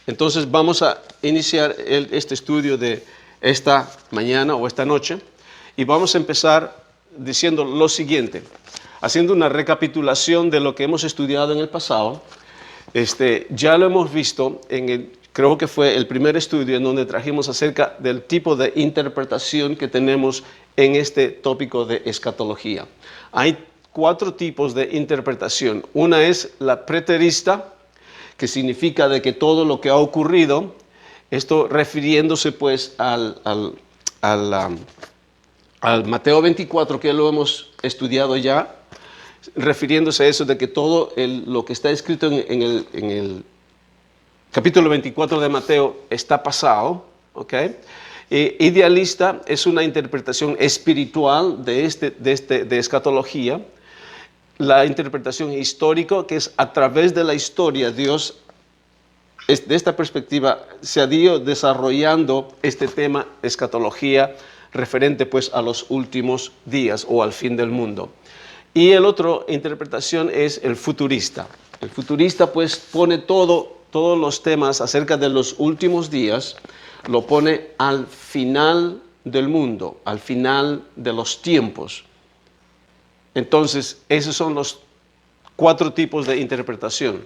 Entonces vamos a iniciar este estudio de esta mañana o esta noche y vamos a empezar diciendo lo siguiente, haciendo una recapitulación de lo que hemos estudiado en el pasado. Ya lo hemos visto creo que fue el primer estudio en donde trajimos acerca del tipo de interpretación que tenemos en este tópico de escatología. Hay 4 tipos de interpretación. Una es la preterista, que significa de que todo lo que ha ocurrido, esto refiriéndose pues al Mateo 24, que lo hemos estudiado ya, refiriéndose a eso de que todo lo que está escrito en el capítulo 24 de Mateo está pasado, ¿ok? Idealista es una interpretación espiritual de escatología. La interpretación histórica, que es a través de la historia, Dios, de esta perspectiva, se ha ido desarrollando este tema escatología referente pues a los últimos días o al fin del mundo. Y el otro interpretación es el futurista. El futurista pues pone todos los temas acerca de los últimos días, lo pone al final del mundo, al final de los tiempos. Entonces, esos son los 4 tipos de interpretación.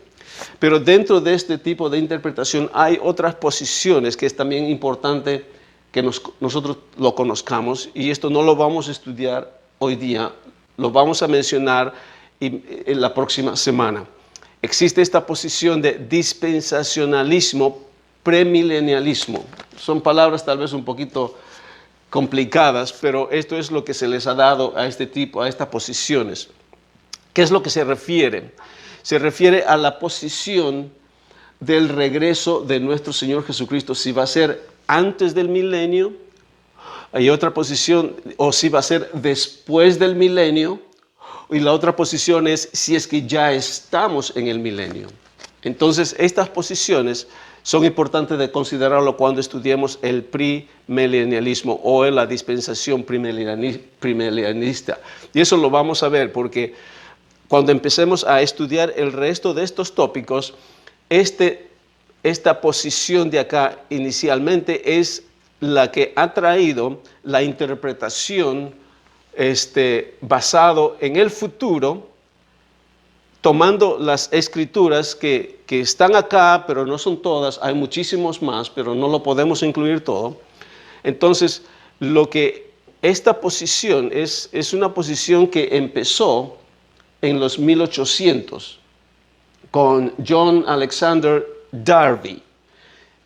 Pero dentro de este tipo de interpretación hay otras posiciones que es también importante que nosotros lo conozcamos, y esto no lo vamos a estudiar hoy día, lo vamos a mencionar en la próxima semana. Existe esta posición de dispensacionalismo, premilenialismo. Son palabras tal vez un poquito complicadas, pero esto es lo que se les ha dado a estas posiciones. ¿Qué es lo que se refiere? Se refiere a la posición del regreso de nuestro Señor Jesucristo, si va a ser antes del milenio. Hay otra posición, o si va a ser después del milenio, y la otra posición es si es que ya estamos en el milenio. Entonces, estas posiciones son importantes de considerarlo cuando estudiemos el premilenialismo o la dispensación premilenialista. Y eso lo vamos a ver porque cuando empecemos a estudiar el resto de estos tópicos, esta posición de acá inicialmente es la que ha traído la interpretación basado en el futuro, tomando las escrituras que están acá, pero no son todas, hay muchísimos más, pero no lo podemos incluir todo. Entonces, esta posición es una posición que empezó en los 1800 con John Alexander Darby.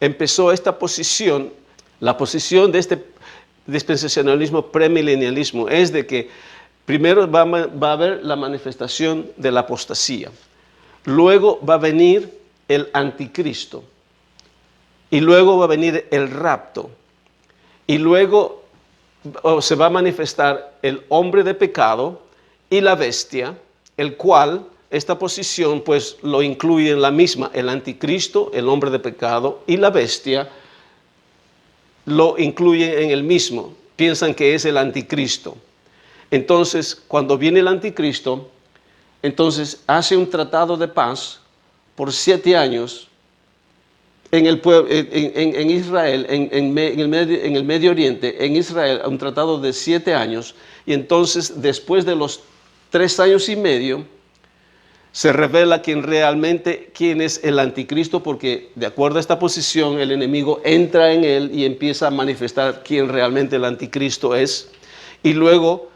Empezó esta posición, la posición de este dispensacionalismo premilenialismo es de que primero va a haber la manifestación de la apostasía, luego va a venir el anticristo, y luego va a venir el rapto, y luego se va a manifestar el hombre de pecado y la bestia, el cual esta posición pues lo incluye en la misma, el anticristo, el hombre de pecado y la bestia lo incluyen en el mismo, piensan que es el anticristo. Entonces, cuando viene el anticristo, entonces hace un tratado de paz por 7 años en Israel, en el Medio Oriente, en Israel, un tratado de 7 años, y entonces después de los 3 años y medio, se revela quién es el anticristo, porque de acuerdo a esta posición, el enemigo entra en él y empieza a manifestar quién realmente el anticristo es, y luego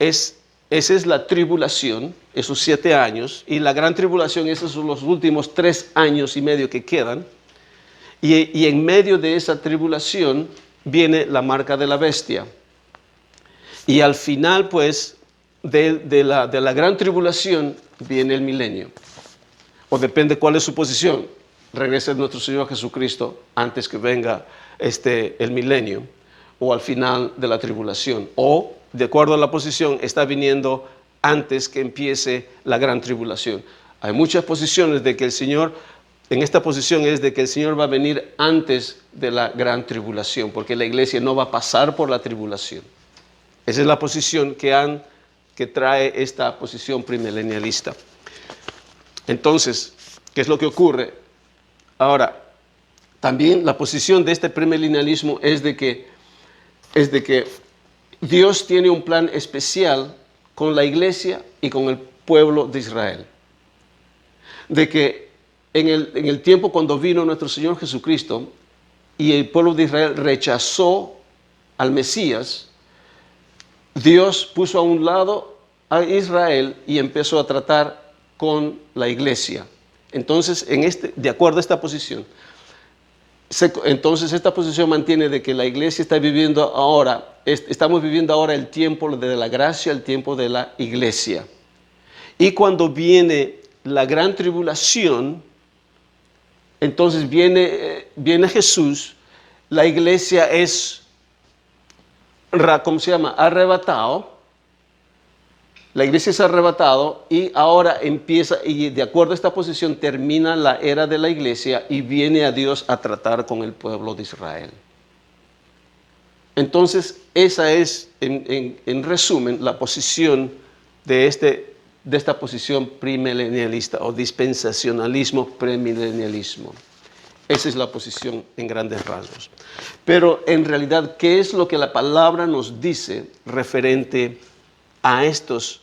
esa es la tribulación, esos 7 años, y la gran tribulación, esos son los últimos 3 años y medio que quedan, y en medio de esa tribulación viene la marca de la bestia. Y al final, pues, de la gran tribulación viene el milenio. O depende cuál es su posición. Regrese nuestro Señor Jesucristo antes que venga el milenio, o al final de la tribulación. O, de acuerdo a la posición, está viniendo antes que empiece la gran tribulación. Hay muchas posiciones de que el Señor, en esta posición es de que el Señor va a venir antes de la gran tribulación, porque la iglesia no va a pasar por la tribulación. Esa es la posición que trae esta posición premilenialista. Entonces, ¿qué es lo que ocurre? Ahora, También la posición de este premilenialismo es de que Dios tiene un plan especial con la iglesia y con el pueblo de Israel. De que en el tiempo cuando vino nuestro Señor Jesucristo y el pueblo de Israel rechazó al Mesías, Dios puso a un lado a Israel y empezó a tratar con la iglesia. Entonces, de acuerdo a esta posición, entonces esta posición mantiene de que la iglesia está viviendo ahora, estamos viviendo ahora el tiempo de la gracia, el tiempo de la iglesia. Y cuando viene la gran tribulación, entonces viene Jesús, la iglesia es, ¿cómo se llama? Arrebatado. La iglesia es arrebatado y ahora empieza, y de acuerdo a esta posición, termina la era de la iglesia y viene a Dios a tratar con el pueblo de Israel. Entonces, esa es, en resumen, la posición de esta posición premilenialista o dispensacionalismo premilenialismo. Esa es la posición en grandes rasgos. Pero en realidad, ¿qué es lo que la palabra nos dice referente a estos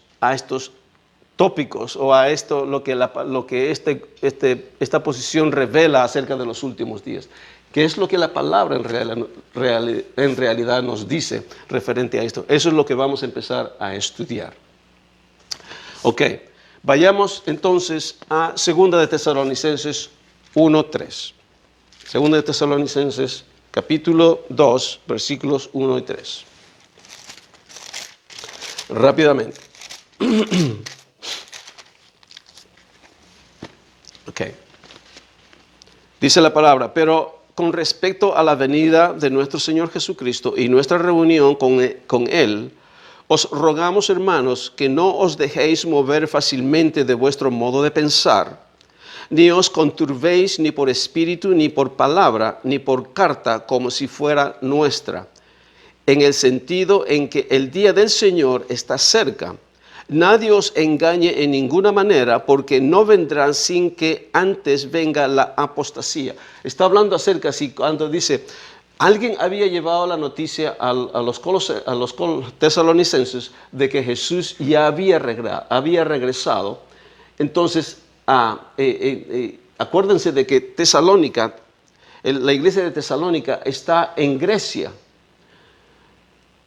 tópicos o a esto, lo que esta posición revela acerca de los últimos días? ¿Qué es lo que la palabra en realidad nos dice referente a esto? Eso es lo que vamos a empezar a estudiar. Ok, vayamos entonces a 2 de Tesalonicenses 1:3. 2 de Tesalonicenses capítulo 2, versículos 1 y 3. Rápidamente. Ok. Dice la palabra, pero con respecto a la venida de nuestro Señor Jesucristo y nuestra reunión con Él, os rogamos, hermanos, que no os dejéis mover fácilmente de vuestro modo de pensar, ni os conturbéis ni por espíritu, ni por palabra, ni por carta, como si fuera nuestra, en el sentido en que el día del Señor está cerca. Nadie os engañe en ninguna manera, porque no vendrán sin que antes venga la apostasía. Está hablando acerca, así cuando dice, alguien había llevado la noticia a los tesalonicenses de que Jesús ya había regresado. Entonces, acuérdense de que Tesalónica, la iglesia de Tesalónica está en Grecia.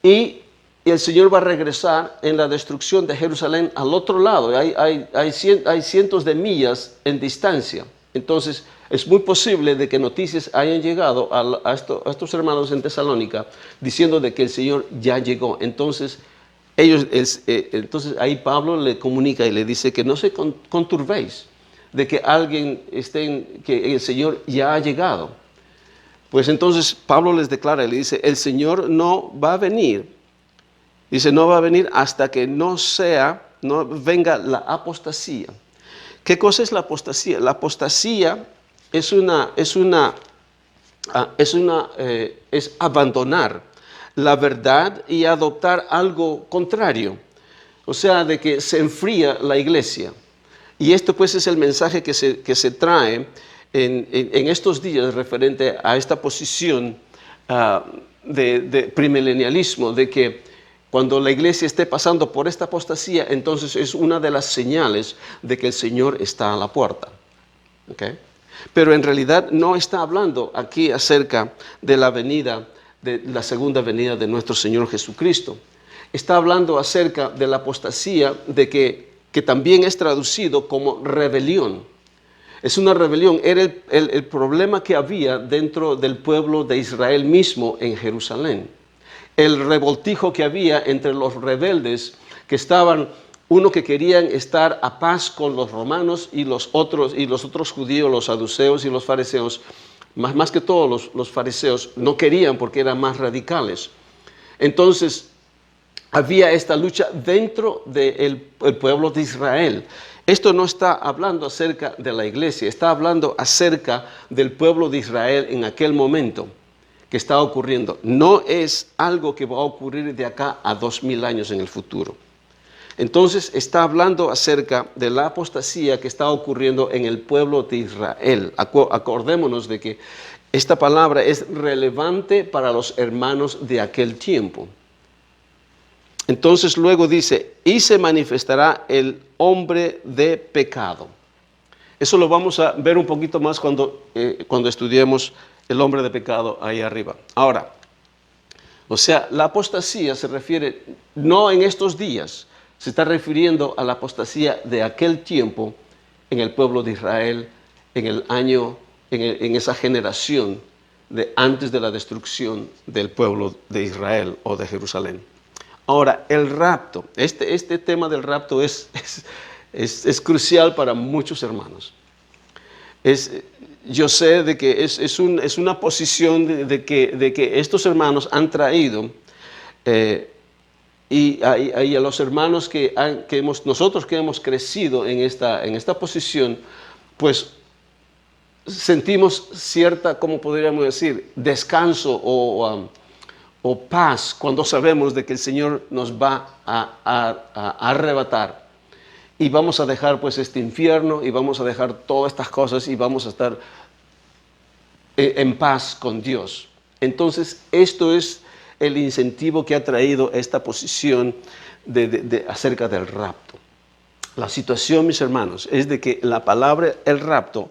Y el Señor va a regresar en la destrucción de Jerusalén al otro lado. Hay cientos de millas en distancia. Entonces, es muy posible de que noticias hayan llegado a estos hermanos en Tesalónica diciendo de que el Señor ya llegó. Entonces, entonces ahí Pablo le comunica y le dice que no se conturbéis de que que el Señor ya ha llegado. Pues entonces Pablo les declara y le dice, el Señor no va a venir. Dice, no va a venir hasta que no venga la apostasía. ¿Qué cosa es la apostasía? La apostasía es abandonar la verdad y adoptar algo contrario. O sea, de que se enfría la iglesia. Y esto pues es el mensaje que se trae en estos días referente a esta posición de premilenialismo, de que cuando la iglesia esté pasando por esta apostasía, entonces es una de las señales de que el Señor está a la puerta. ¿Okay? Pero en realidad no está hablando aquí acerca de la segunda venida de nuestro Señor Jesucristo. Está hablando acerca de la apostasía, de que también es traducido como rebelión. Es una rebelión, era el problema que había dentro del pueblo de Israel mismo en Jerusalén. El revoltijo que había entre los rebeldes que estaban, uno que querían estar a paz con los romanos y los otros judíos, los saduceos y los fariseos, más que todos los fariseos no querían porque eran más radicales. Entonces, había esta lucha dentro del pueblo de Israel. Esto no está hablando acerca de la iglesia, está hablando acerca del pueblo de Israel en aquel momento que está ocurriendo. No es algo que va a ocurrir de acá a 2000 años en el futuro. Entonces está hablando acerca de la apostasía que está ocurriendo en el pueblo de Israel. Acordémonos de que esta palabra es relevante para los hermanos de aquel tiempo. Entonces luego dice, y se manifestará el hombre de pecado. Eso lo vamos a ver un poquito más cuando estudiemos el hombre de pecado ahí arriba. Ahora, o sea, la apostasía se refiere, no en estos días, se está refiriendo a la apostasía de aquel tiempo en el pueblo de Israel, en el año, en esa generación de antes de la destrucción del pueblo de Israel o de Jerusalén. Ahora, el rapto, este tema del rapto es crucial para muchos hermanos. Yo sé de que es una posición de que estos hermanos han traído y a los hermanos nosotros que hemos crecido en esta posición, pues sentimos cierta, ¿cómo podríamos decir?, descanso o paz cuando sabemos de que el Señor nos va a arrebatar. Y vamos a dejar pues este infierno y vamos a dejar todas estas cosas y vamos a estar en paz con Dios. Entonces, esto es el incentivo que ha traído esta posición acerca del rapto. La situación, mis hermanos, es de que la palabra el rapto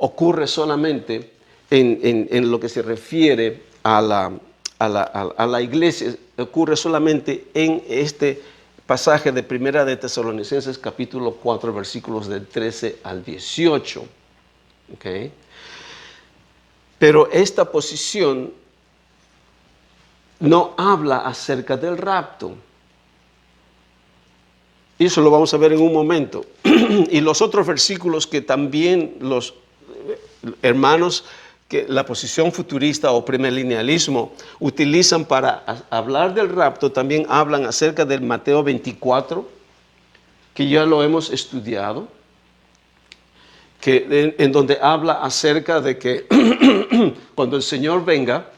ocurre solamente en lo que se refiere a la iglesia, ocurre solamente en este pasaje de Primera de Tesalonicenses capítulo 4 versículos del 13 al 18. ¿Okay? Pero esta posición no habla acerca del rapto. Y eso lo vamos a ver en un momento. Y los otros versículos que también los hermanos que la posición futurista o premilenialismo utilizan para hablar del rapto, también hablan acerca del Mateo 24, que ya lo hemos estudiado, en donde habla acerca de que cuando el Señor venga,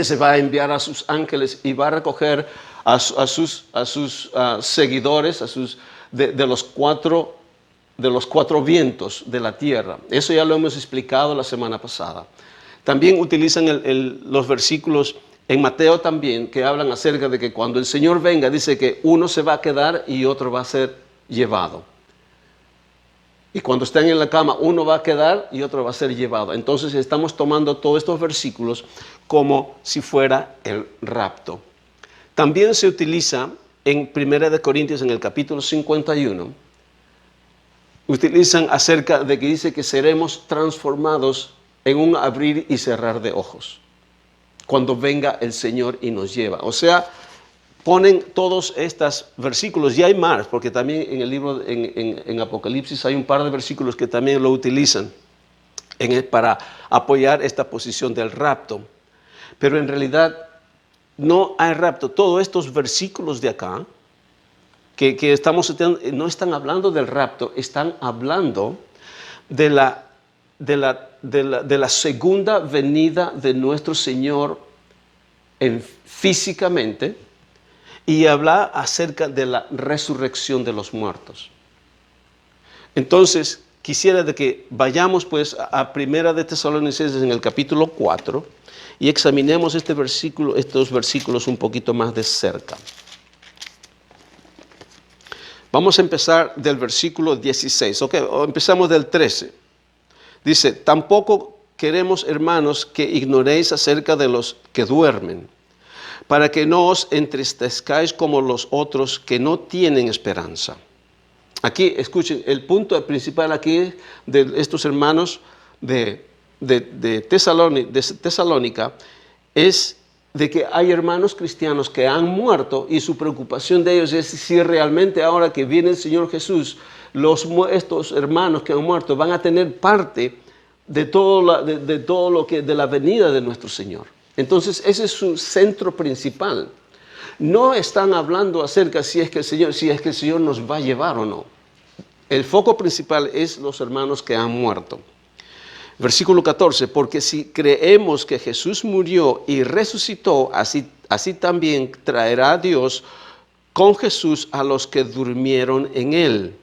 se va a enviar a sus ángeles y va a recoger a sus seguidores, de los cuatro vientos de la tierra. Eso ya lo hemos explicado la semana pasada. También utilizan los versículos en Mateo también, que hablan acerca de que cuando el Señor venga, dice que uno se va a quedar y otro va a ser llevado. Y cuando estén en la cama, uno va a quedar y otro va a ser llevado. Entonces estamos tomando todos estos versículos como si fuera el rapto. También se utiliza en 1 Corintios, en el capítulo 51, utilizan acerca de que dice que seremos transformados en un abrir y cerrar de ojos cuando venga el Señor y nos lleva. O sea, ponen todos estos versículos, y hay más, porque también en el libro, en Apocalipsis hay un par de versículos que también lo utilizan para apoyar esta posición del rapto. Pero en realidad no hay rapto. Todos estos versículos de acá, que no están hablando del rapto, están hablando de la segunda venida de nuestro Señor físicamente, y habla acerca de la resurrección de los muertos. Entonces, quisiera de que vayamos pues a Primera de Tesalonicenses en el capítulo 4 y examinemos estos versículos un poquito más de cerca. Vamos a empezar del versículo 16, empezamos del 13. Dice, tampoco queremos, hermanos, que ignoréis acerca de los que duermen, para que no os entristezcáis como los otros que no tienen esperanza. Aquí, escuchen, el punto principal aquí de estos hermanos de Tesalónica es de que hay hermanos cristianos que han muerto y su preocupación de ellos es si realmente ahora que viene el Señor Jesús, estos hermanos que han muerto van a tener parte de todo lo que de la venida de nuestro Señor. Entonces ese es su centro principal. No están hablando acerca si es que el Señor nos va a llevar o no. El foco principal es los hermanos que han muerto. Versículo 14, porque si creemos que Jesús murió y resucitó, así también traerá Dios con Jesús a los que durmieron en él.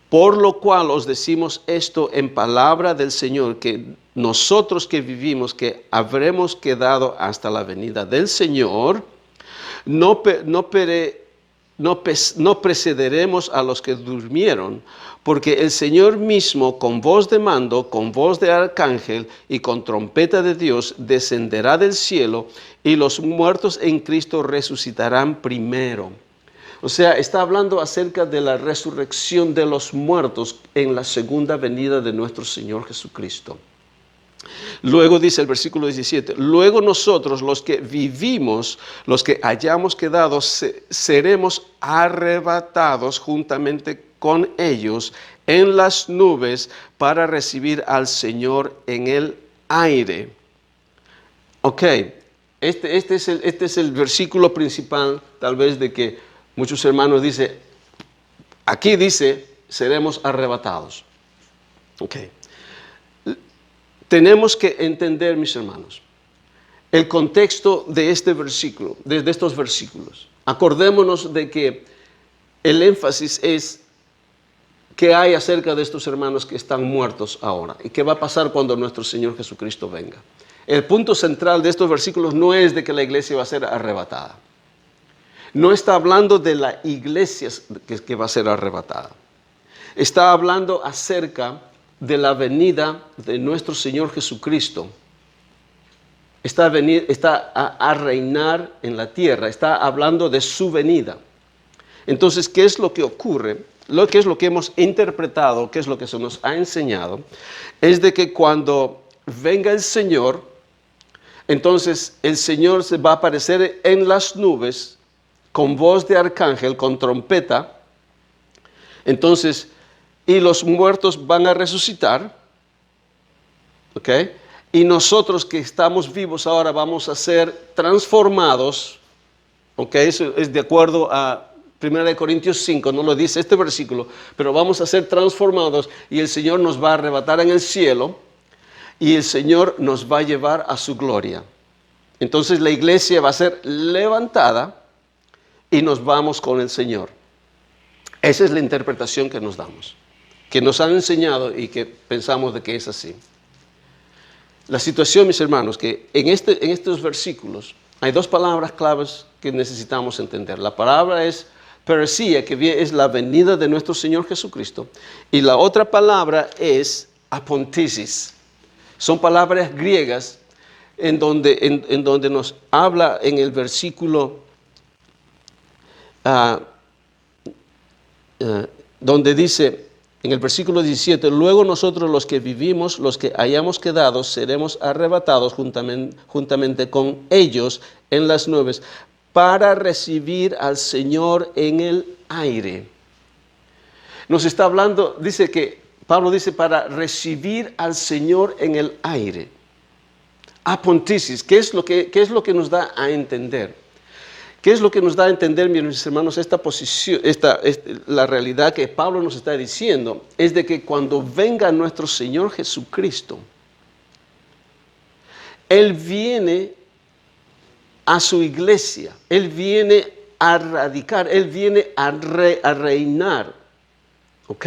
Por lo cual os decimos esto en palabra del Señor, que nosotros que vivimos, que habremos quedado hasta la venida del Señor, no precederemos a los que durmieron, porque el Señor mismo, con voz de mando, con voz de arcángel y con trompeta de Dios, descenderá del cielo, y los muertos en Cristo resucitarán primero. O sea, está hablando acerca de la resurrección de los muertos en la segunda venida de nuestro Señor Jesucristo. Luego dice el versículo 17, luego nosotros los que vivimos, los que hayamos quedado, seremos arrebatados juntamente con ellos en las nubes para recibir al Señor en el aire. Ok, este es el versículo principal, tal vez de que muchos hermanos dicen, aquí dice, seremos arrebatados. Ok. Tenemos que entender, mis hermanos, el contexto de este versículo, de estos versículos. Acordémonos de que el énfasis es qué hay acerca de estos hermanos que están muertos ahora y qué va a pasar cuando nuestro Señor Jesucristo venga. El punto central de estos versículos no es de que la iglesia va a ser arrebatada. No está hablando de la iglesia que va a ser arrebatada. Está hablando acerca de la venida de nuestro Señor Jesucristo. Está a reinar en la tierra, está hablando de su venida. Entonces, ¿qué es lo que ocurre? ¿Qué es lo que hemos interpretado? ¿Qué es lo que se nos ha enseñado? Es de que cuando venga el Señor, entonces el Señor se va a aparecer en las nubes con voz de arcángel, con trompeta. Entonces, y los muertos van a resucitar, ¿ok? Y nosotros que estamos vivos ahora vamos a ser transformados, ¿ok? Eso es de acuerdo a 1 Corintios 5, no lo dice este versículo, pero vamos a ser transformados y el Señor nos va a arrebatar en el cielo y el Señor nos va a llevar a su gloria. Entonces la iglesia va a ser levantada y nos vamos con el Señor. Esa es la interpretación que nos damos, que nos han enseñado y que pensamos de que es así. La situación, mis hermanos, que en estos versículos hay dos palabras claves que necesitamos entender. La palabra es parousia, que es la venida de nuestro Señor Jesucristo, y la otra palabra es apontesis. Son palabras griegas en donde nos habla en el versículo donde dice en el versículo 17, luego nosotros los que vivimos, los que hayamos quedado, seremos arrebatados juntamente con ellos en las nubes para recibir al Señor en el aire. Nos está hablando, Pablo dice, para recibir al Señor en el aire. Apontesis, ¿qué es lo que nos da a entender? ¿Qué es lo que nos da a entender, mis hermanos, esta posición, la realidad que Pablo nos está diciendo? Es de que cuando venga nuestro Señor Jesucristo, Él viene a su iglesia, Él viene a radicar, Él viene a reinar, ¿ok?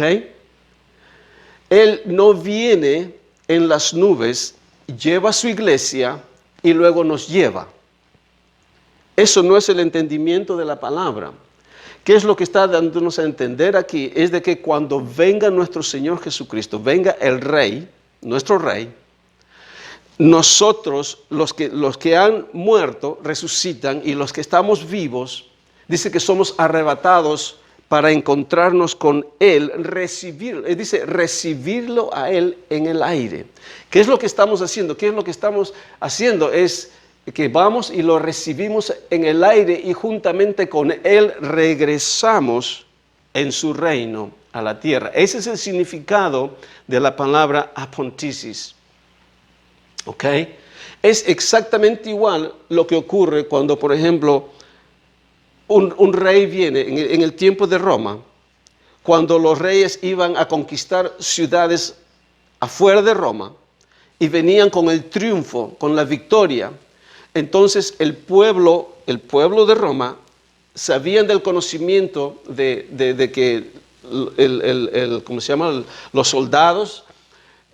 Él no viene en las nubes, lleva a su iglesia y luego nos lleva. Eso no es el entendimiento de la palabra. ¿Qué es lo que está dándonos a entender aquí? Es de que cuando venga nuestro Señor Jesucristo, venga el Rey, nuestro Rey, nosotros, los que han muerto, resucitan, y los que estamos vivos, dice que somos arrebatados para encontrarnos con Él, recibirlo a Él en el aire. ¿Qué es lo que estamos haciendo? ¿Qué es lo que estamos haciendo? Es que vamos y lo recibimos en el aire y juntamente con Él regresamos en su reino a la tierra. Ese es el significado de la palabra apontesis. ¿Ok? Es exactamente igual lo que ocurre cuando, por ejemplo, un rey viene en el tiempo de Roma, cuando los reyes iban a conquistar ciudades afuera de Roma y venían con el triunfo, con la victoria. Entonces el pueblo de Roma sabían del conocimiento de que ¿cómo se llama? Los soldados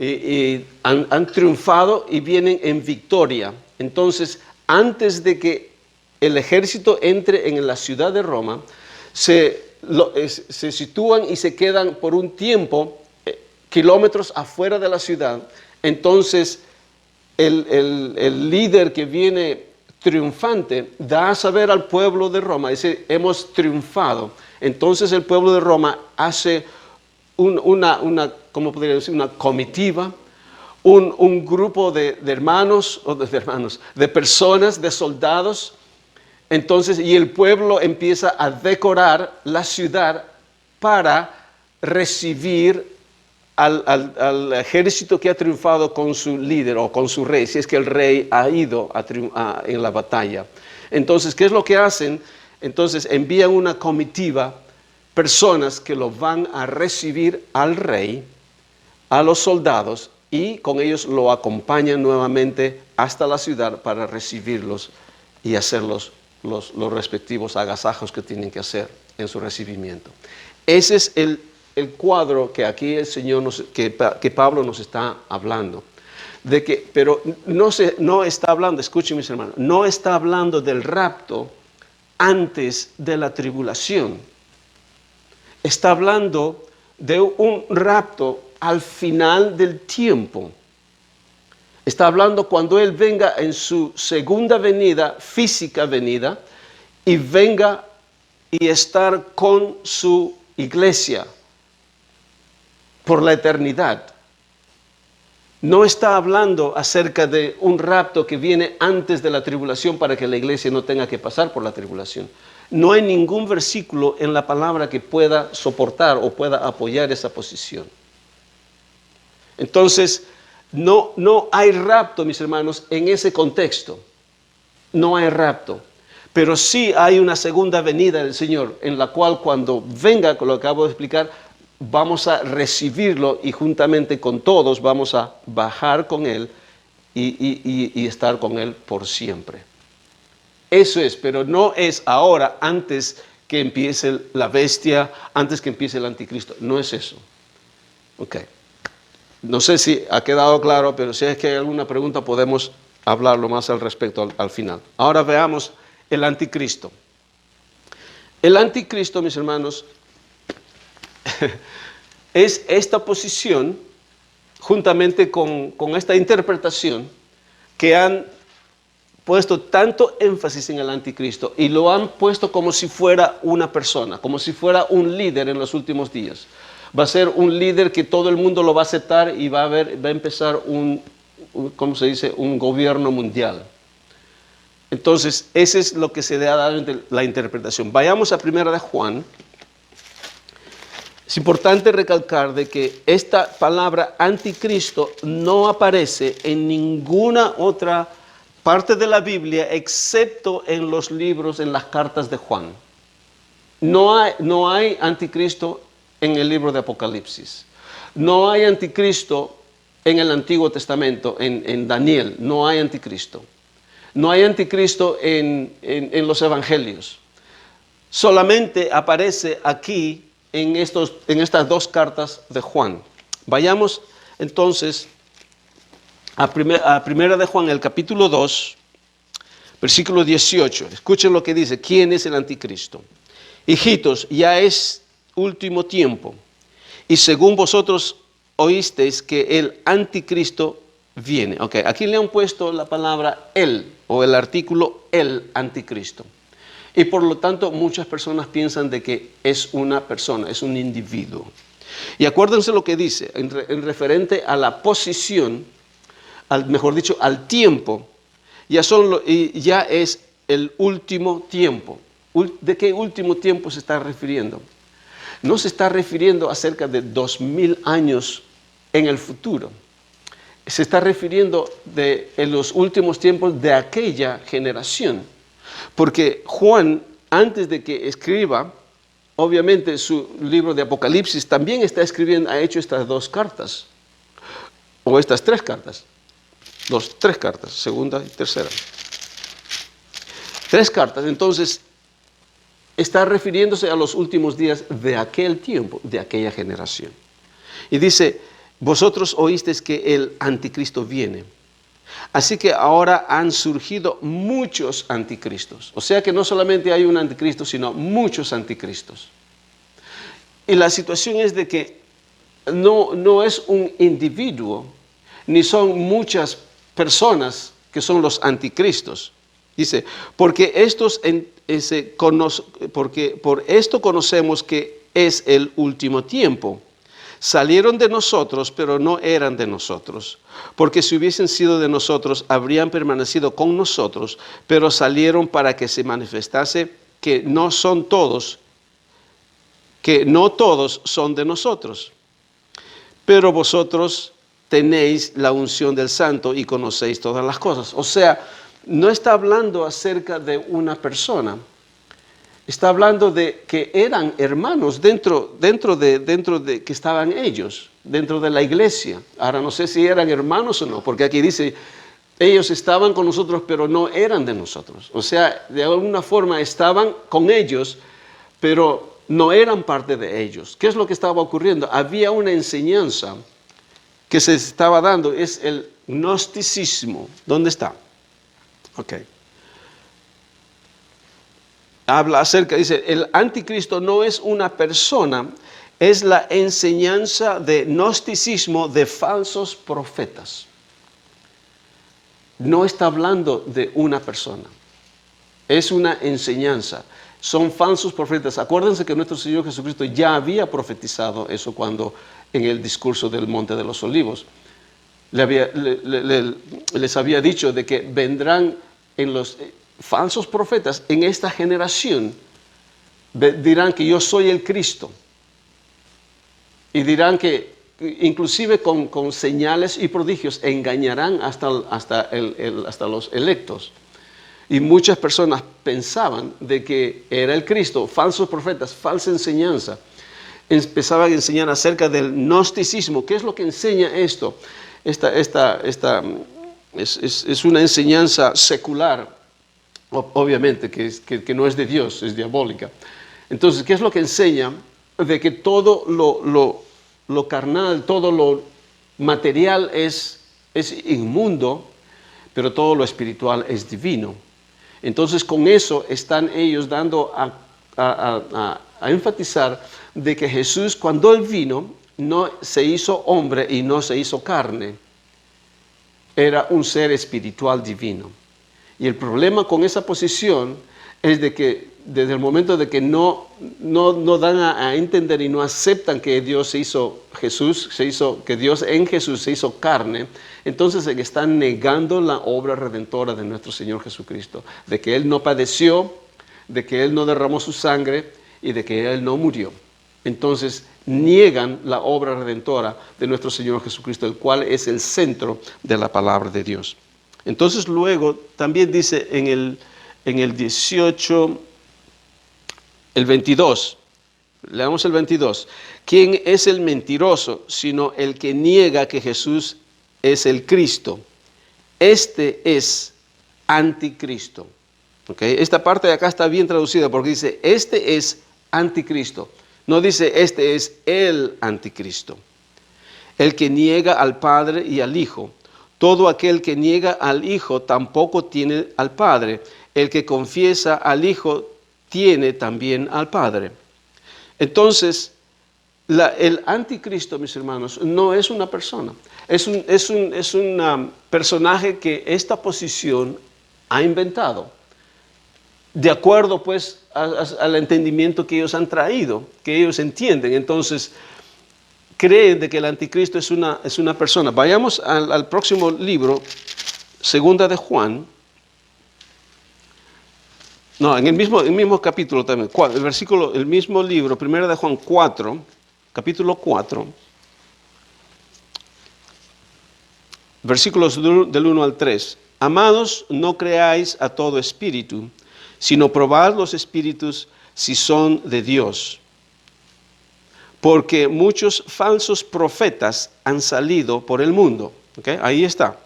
y han triunfado y vienen en victoria. Entonces, antes de que el ejército entre en la ciudad de Roma, se sitúan y se quedan por un tiempo kilómetros afuera de la ciudad. Entonces, el líder que viene triunfante da a saber al pueblo de Roma, dice, hemos triunfado. Entonces el pueblo de Roma hace ¿cómo podría decir? Una comitiva, un grupo de personas, de soldados. Entonces, y el pueblo empieza a decorar la ciudad para recibir al ejército que ha triunfado con su líder o con su rey, si es que el rey ha ido en la batalla. Entonces, ¿qué es lo que hacen? Entonces, envían una comitiva, personas que lo van a recibir al rey, a los soldados, y con ellos lo acompañan nuevamente hasta la ciudad para recibirlos y hacer los respectivos agasajos que tienen que hacer en su recibimiento. Ese es el cuadro que aquí el Señor que Pablo nos está hablando. Pero no está hablando, escuchen mis hermanos, no está hablando del rapto antes de la tribulación. Está hablando de un rapto al final del tiempo. Está hablando cuando Él venga en su segunda venida, física venida, y venga y estar con su iglesia por la eternidad. No está hablando acerca de un rapto que viene antes de la tribulación para que la iglesia no tenga que pasar por la tribulación. No hay ningún versículo en la palabra que pueda soportar o pueda apoyar esa posición. Entonces, no hay rapto, mis hermanos, en ese contexto. No hay rapto. Pero sí hay una segunda venida del Señor, en la cual cuando venga, con lo que acabo de explicar, vamos a recibirlo y juntamente con todos vamos a bajar con Él y estar con Él por siempre. Eso es, pero no es ahora, antes que empiece la bestia, antes que empiece el anticristo. No es eso. Ok. No sé si ha quedado claro, pero si es que hay alguna pregunta podemos hablarlo más al respecto al final. Ahora veamos el anticristo. El anticristo, mis hermanos, es esta posición, juntamente con esta interpretación, que han puesto tanto énfasis en el anticristo y lo han puesto como si fuera una persona, como si fuera un líder en los últimos días. Va a ser un líder que todo el mundo lo va a aceptar y va a empezar ¿cómo se dice? Un gobierno mundial. Entonces, ese es lo que se le ha dado la interpretación. Vayamos a 1 de Juan. Es importante recalcar de que esta palabra anticristo no aparece en ninguna otra parte de la Biblia excepto en los libros, en las cartas de Juan. No hay anticristo en el libro de Apocalipsis. No hay anticristo en el Antiguo Testamento, en Daniel. No hay anticristo. No hay anticristo en los evangelios. Solamente aparece aquí en estas dos cartas de Juan. Vayamos entonces a primera de Juan, el capítulo 2, versículo 18. Escuchen lo que dice. ¿Quién es el anticristo? Hijitos, ya es último tiempo, y según vosotros oísteis que el anticristo viene. Okay, aquí le han puesto la palabra él, o el artículo el anticristo. Y por lo tanto muchas personas piensan de que es una persona, es un individuo. Y acuérdense lo que dice, en referente a la posición, mejor dicho, al tiempo, ya es el último tiempo. ¿De qué último tiempo se está refiriendo? No se está refiriendo acerca de 2000 años en el futuro. Se está refiriendo en los últimos tiempos de aquella generación. Porque Juan, antes de que escriba, obviamente su libro de Apocalipsis, también ha hecho estas dos cartas, o estas tres cartas, tres cartas, segunda y tercera. Tres cartas, entonces está refiriéndose a los últimos días de aquel tiempo, de aquella generación. Y dice, vosotros oísteis que el anticristo viene. Así que ahora han surgido muchos anticristos. O sea que no solamente hay un anticristo, sino muchos anticristos. Y la situación es de que no es un individuo, ni son muchas personas que son los anticristos. Dice, porque por esto conocemos que es el último tiempo. Salieron de nosotros, pero no eran de nosotros. Porque si hubiesen sido de nosotros, habrían permanecido con nosotros, pero salieron para que se manifestase que no todos son de nosotros. Pero vosotros tenéis la unción del Santo y conocéis todas las cosas. O sea, no está hablando acerca de una persona. Está hablando de que eran hermanos dentro de que estaban ellos, dentro de la iglesia. Ahora no sé si eran hermanos o no, porque aquí dice, ellos estaban con nosotros, pero no eran de nosotros. O sea, de alguna forma estaban con ellos, pero no eran parte de ellos. ¿Qué es lo que estaba ocurriendo? Había una enseñanza que se estaba dando, es el gnosticismo. ¿Dónde está? Ok. Habla acerca, dice, el anticristo no es una persona, es la enseñanza de gnosticismo de falsos profetas. No está hablando de una persona, es una enseñanza. Son falsos profetas. Acuérdense que nuestro Señor Jesucristo ya había profetizado eso cuando en el discurso del Monte de los Olivos les había dicho de que vendrán en los falsos profetas en esta generación, dirán que yo soy el Cristo, y dirán que inclusive con señales y prodigios engañarán hasta los electos. Y muchas personas pensaban de que era el Cristo. Falsos profetas, falsa enseñanza. Empezaban a enseñar acerca del gnosticismo. ¿Qué es lo que enseña esto? Es una enseñanza secular, obviamente, que no es de Dios, es diabólica. Entonces, ¿qué es lo que enseña? De que todo lo carnal, todo lo material es inmundo, pero todo lo espiritual es divino. Entonces, con eso están ellos dando a enfatizar de que Jesús, cuando Él vino, no se hizo hombre y no se hizo carne. Era un ser espiritual divino. Y el problema con esa posición es de que desde el momento de que no dan a entender y no aceptan que Dios se hizo que Dios en Jesús se hizo carne, entonces están negando la obra redentora de nuestro Señor Jesucristo, de que Él no padeció, de que Él no derramó su sangre y de que Él no murió. Entonces niegan la obra redentora de nuestro Señor Jesucristo, el cual es el centro de la palabra de Dios. Entonces luego también dice en el 18, el 22, leamos el 22. ¿Quién es el mentiroso sino el que niega que Jesús es el Cristo? Este es anticristo. ¿Okay? Esta parte de acá está bien traducida porque dice, este es anticristo. No dice, este es el anticristo. El que niega al Padre y al Hijo. Todo aquel que niega al Hijo tampoco tiene al Padre. El que confiesa al Hijo tiene también al Padre. Entonces, el anticristo, mis hermanos, no es una persona. Es un personaje que esta posición ha inventado. De acuerdo, pues, al entendimiento que ellos han traído, que ellos entienden. Entonces, creen de que el anticristo es una persona. Vayamos al próximo libro, Segunda de Juan. No, en el mismo capítulo también, el mismo libro, Primera de Juan 4, capítulo 4, versículos del 1 al 3. Amados, no creáis a todo espíritu, sino probad los espíritus si son de Dios. Porque muchos falsos profetas han salido por el mundo. ¿Okay? Ahí está.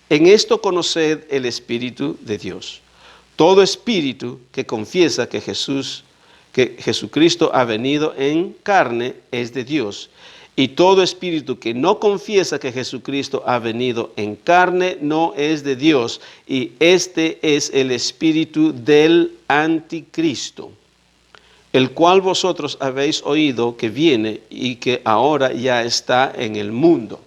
En esto conoced el Espíritu de Dios. Todo espíritu que confiesa que Jesucristo ha venido en carne es de Dios. Y todo espíritu que no confiesa que Jesucristo ha venido en carne no es de Dios. Y este es el espíritu del anticristo, el cual vosotros habéis oído que viene y que ahora ya está en el mundo.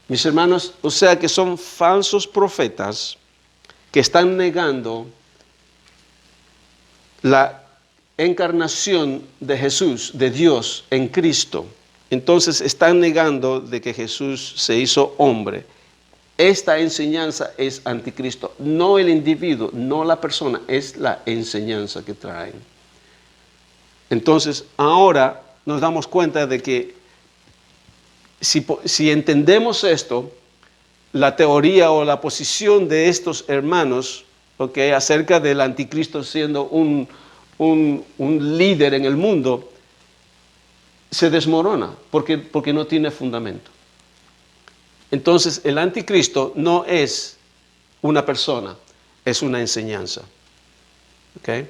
Mis hermanos, o sea que son falsos profetas que están negando la encarnación de Jesús, de Dios en Cristo. Entonces están negando de que Jesús se hizo hombre. Esta enseñanza es anticristo, no el individuo, no la persona, es la enseñanza que traen. Entonces ahora nos damos cuenta de que si entendemos esto, la teoría o la posición de estos hermanos, okay, acerca del anticristo siendo un líder en el mundo, se desmorona porque no tiene fundamento. Entonces el anticristo no es una persona, es una enseñanza. Okay.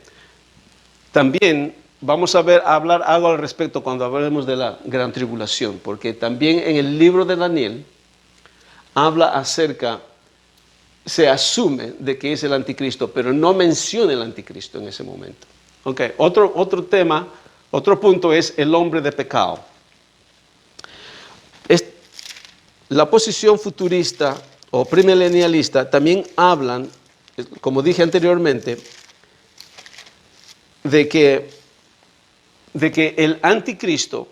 También vamos a hablar algo al respecto cuando hablemos de la gran tribulación, porque también en el libro de Daniel se asume de que es el anticristo, pero no menciona el anticristo en ese momento. Okay. Otro tema, otro punto es el hombre de pecado. La posición futurista o premilenialista también hablan, como dije anteriormente, de que el anticristo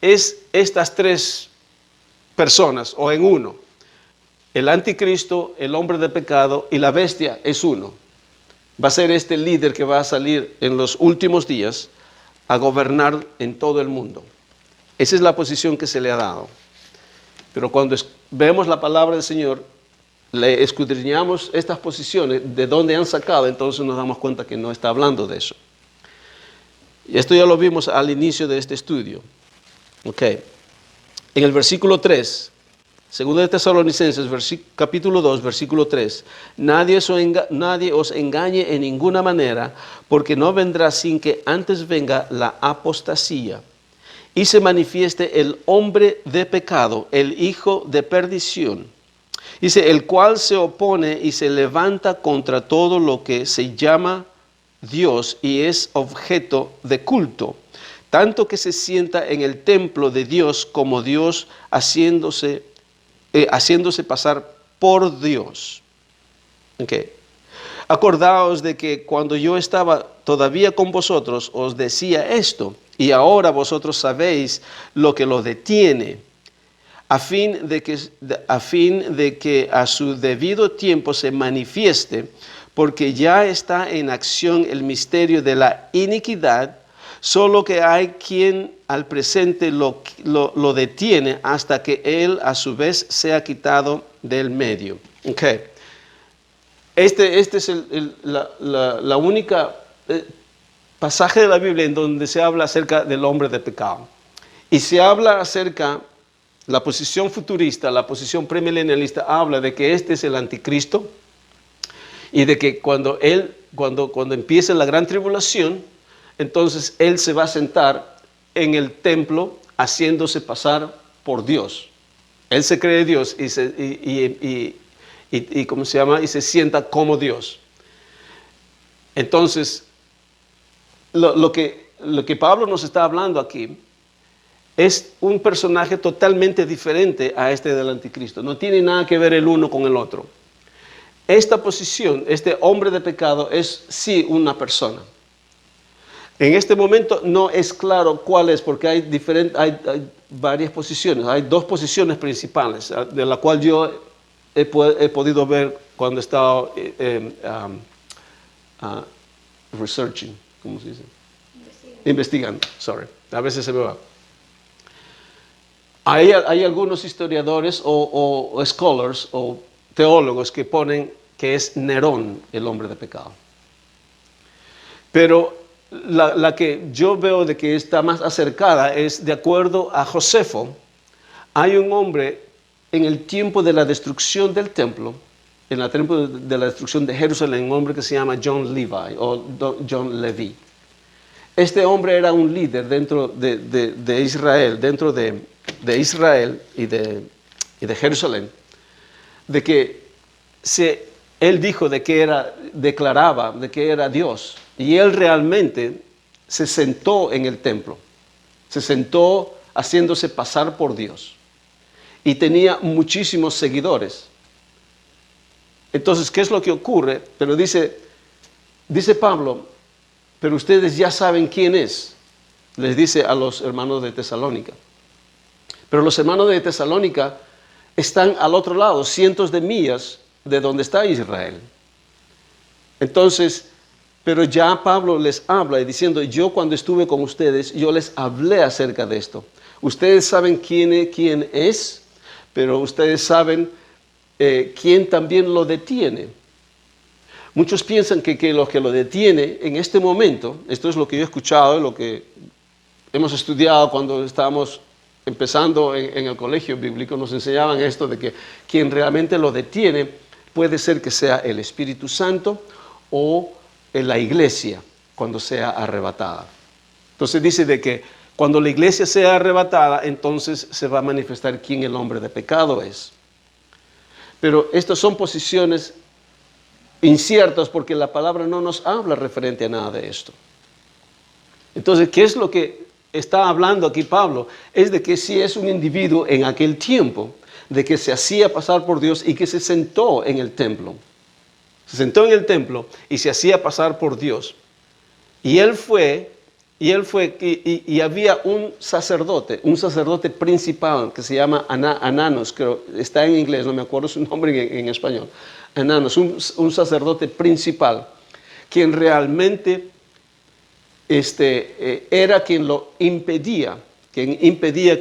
es estas tres personas o en uno. El anticristo, el hombre de pecado y la bestia es uno. Va a ser este líder que va a salir en los últimos días a gobernar en todo el mundo. Esa es la posición que se le ha dado. Pero cuando vemos la palabra del Señor, le escudriñamos estas posiciones, de dónde han sacado, entonces nos damos cuenta que no está hablando de eso. Y esto ya lo vimos al inicio de este estudio. Okay. En el versículo 3, segundo de Tesalonicenses, capítulo 2, versículo 3, nadie os engañe en ninguna manera, porque no vendrá sin que antes venga la apostasía y se manifieste el hombre de pecado, el hijo de perdición. Dice, el cual se opone y se levanta contra todo lo que se llama Dios y es objeto de culto, tanto que se sienta en el templo de Dios como Dios haciéndose pasar por Dios. Okay. Acordaos de que cuando yo estaba todavía con vosotros os decía esto, y ahora vosotros sabéis lo que lo detiene, a fin de que a su debido tiempo se manifieste, porque ya está en acción el misterio de la iniquidad, solo que hay quien al presente lo detiene hasta que él a su vez sea quitado del medio. Okay. Este es la única pasaje de la Biblia en donde se habla acerca del hombre de pecado. Y se habla acerca, la posición futurista, la posición premilenialista habla de que este es el anticristo y de que cuando empiece la gran tribulación, entonces él se va a sentar en el templo haciéndose pasar por Dios. Él se cree Dios y se sienta como Dios. Entonces, lo que Pablo nos está hablando aquí es un personaje totalmente diferente a este del anticristo. No tiene nada que ver el uno con el otro. Esta posición, este hombre de pecado, es sí una persona. En este momento no es claro cuál es, porque hay varias posiciones. Hay dos posiciones principales, de la cual yo he podido ver cuando he estado researching, ¿cómo se dice? Investigando, sorry. A veces se me va. Hay algunos historiadores o scholars o teólogos que ponen que es Nerón el hombre de pecado. Pero la que yo veo de que está más acercada es de acuerdo a Josefo. Hay un hombre en el tiempo de la destrucción del templo, en el tiempo de la destrucción de Jerusalén, un hombre que se llama John Levi o John Levi. este hombre era un líder dentro de Israel, dentro de Israel y de Jerusalén, de que él dijo declaraba de que era Dios, y él realmente se sentó en el templo, se sentó haciéndose pasar por Dios, y tenía muchísimos seguidores. Entonces, ¿qué es lo que ocurre? Pero dice Pablo, pero ustedes ya saben quién es, les dice a los hermanos de Tesalónica. Pero los hermanos de Tesalónica están al otro lado, cientos de millas de donde está Israel. Entonces, pero ya Pablo les habla y diciendo, yo cuando estuve con ustedes, yo les hablé acerca de esto. Ustedes saben quién es, pero ustedes saben quién también lo detiene. Muchos piensan que lo que lo detiene en este momento, esto es lo que yo he escuchado, lo que hemos estudiado cuando estábamos empezando en el colegio bíblico, nos enseñaban esto de que quien realmente lo detiene puede ser que sea el Espíritu Santo o en la iglesia cuando sea arrebatada. Entonces dice de que cuando la iglesia sea arrebatada, entonces se va a manifestar quién el hombre de pecado es. Pero estas son posiciones inciertas porque la palabra no nos habla referente a nada de esto. Entonces, ¿qué es lo que está hablando aquí Pablo? Es de que si es un individuo en aquel tiempo, de que se hacía pasar por Dios y que se sentó en el templo. Se sentó en el templo y se hacía pasar por Dios. Y había un sacerdote principal que se llama Ananos, creo, está en inglés, no me acuerdo su nombre en español. Ananos, un sacerdote principal, quien realmente era quien impedía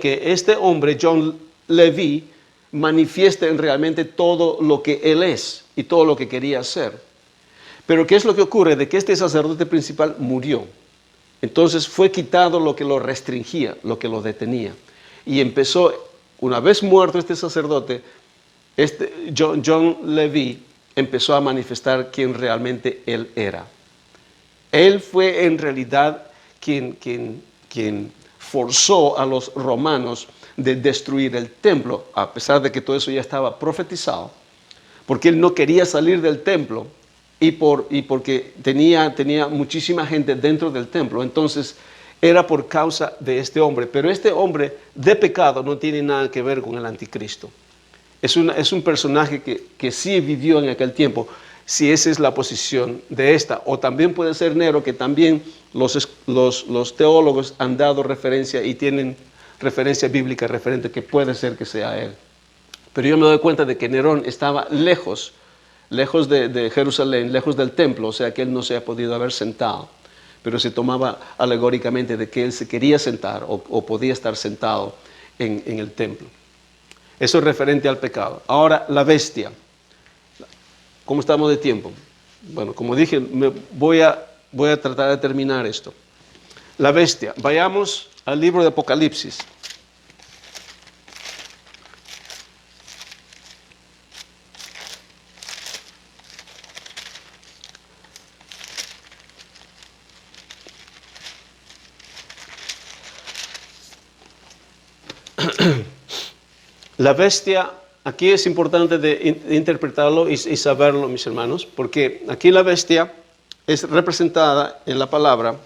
que este hombre, John Levi, manifieste realmente todo lo que él es y todo lo que quería hacer. Pero ¿qué es lo que ocurre? De que este sacerdote principal murió. Entonces fue quitado lo que lo restringía, lo que lo detenía. Y empezó, una vez muerto este sacerdote, John Levi empezó a manifestar quién realmente él era. Él fue en realidad quien forzó a los romanos de destruir el templo, a pesar de que todo eso ya estaba profetizado, porque él no quería salir del templo y porque tenía muchísima gente dentro del templo. Entonces era por causa de este hombre, pero este hombre de pecado no tiene nada que ver con el anticristo. Es un personaje que sí vivió en aquel tiempo, si esa es la posición de esta. O también puede ser Nero, que también los teólogos han dado referencia y tienen referencia bíblica referente que puede ser que sea él. Pero yo me doy cuenta de que Nerón estaba lejos de Jerusalén, lejos del templo, o sea que él no se ha podido haber sentado, pero se tomaba alegóricamente de que él se quería sentar o podía estar sentado en el templo. Eso es referente al pecado. Ahora, la bestia. ¿Cómo estamos de tiempo? Bueno, como dije, voy a tratar de terminar esto. La bestia. Vayamos al libro de Apocalipsis. La bestia, aquí es importante de interpretarlo y saberlo, mis hermanos, porque aquí la bestia es representada en la palabra.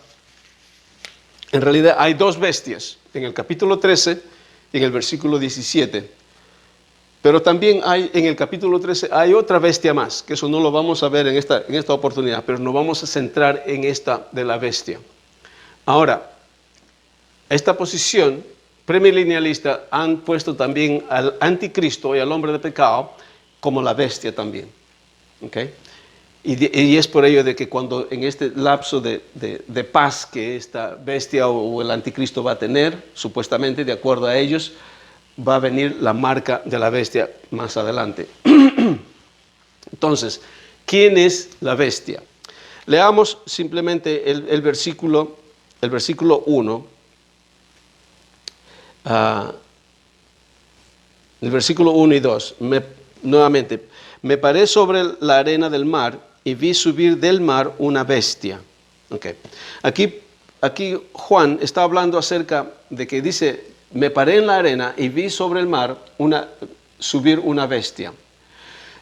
En realidad hay dos bestias, en el capítulo 13 y en el versículo 17. Pero también en el capítulo 13 hay otra bestia más, que eso no lo vamos a ver en esta oportunidad, pero nos vamos a centrar en esta de la bestia. Ahora, esta posición premilenialista han puesto también al anticristo y al hombre de pecado como la bestia también. ¿Okay? Y es por ello de que cuando en este lapso de paz que esta bestia o el anticristo va a tener, supuestamente de acuerdo a ellos, va a venir la marca de la bestia más adelante. Entonces, ¿quién es la bestia? Leamos simplemente el versículo 1. El versículo 1 y 2, nuevamente, me paré sobre la arena del mar y vi subir del mar una bestia. Okay. Aquí aquí Juan está hablando acerca de que dice, me paré en la arena y vi sobre el mar subir una bestia.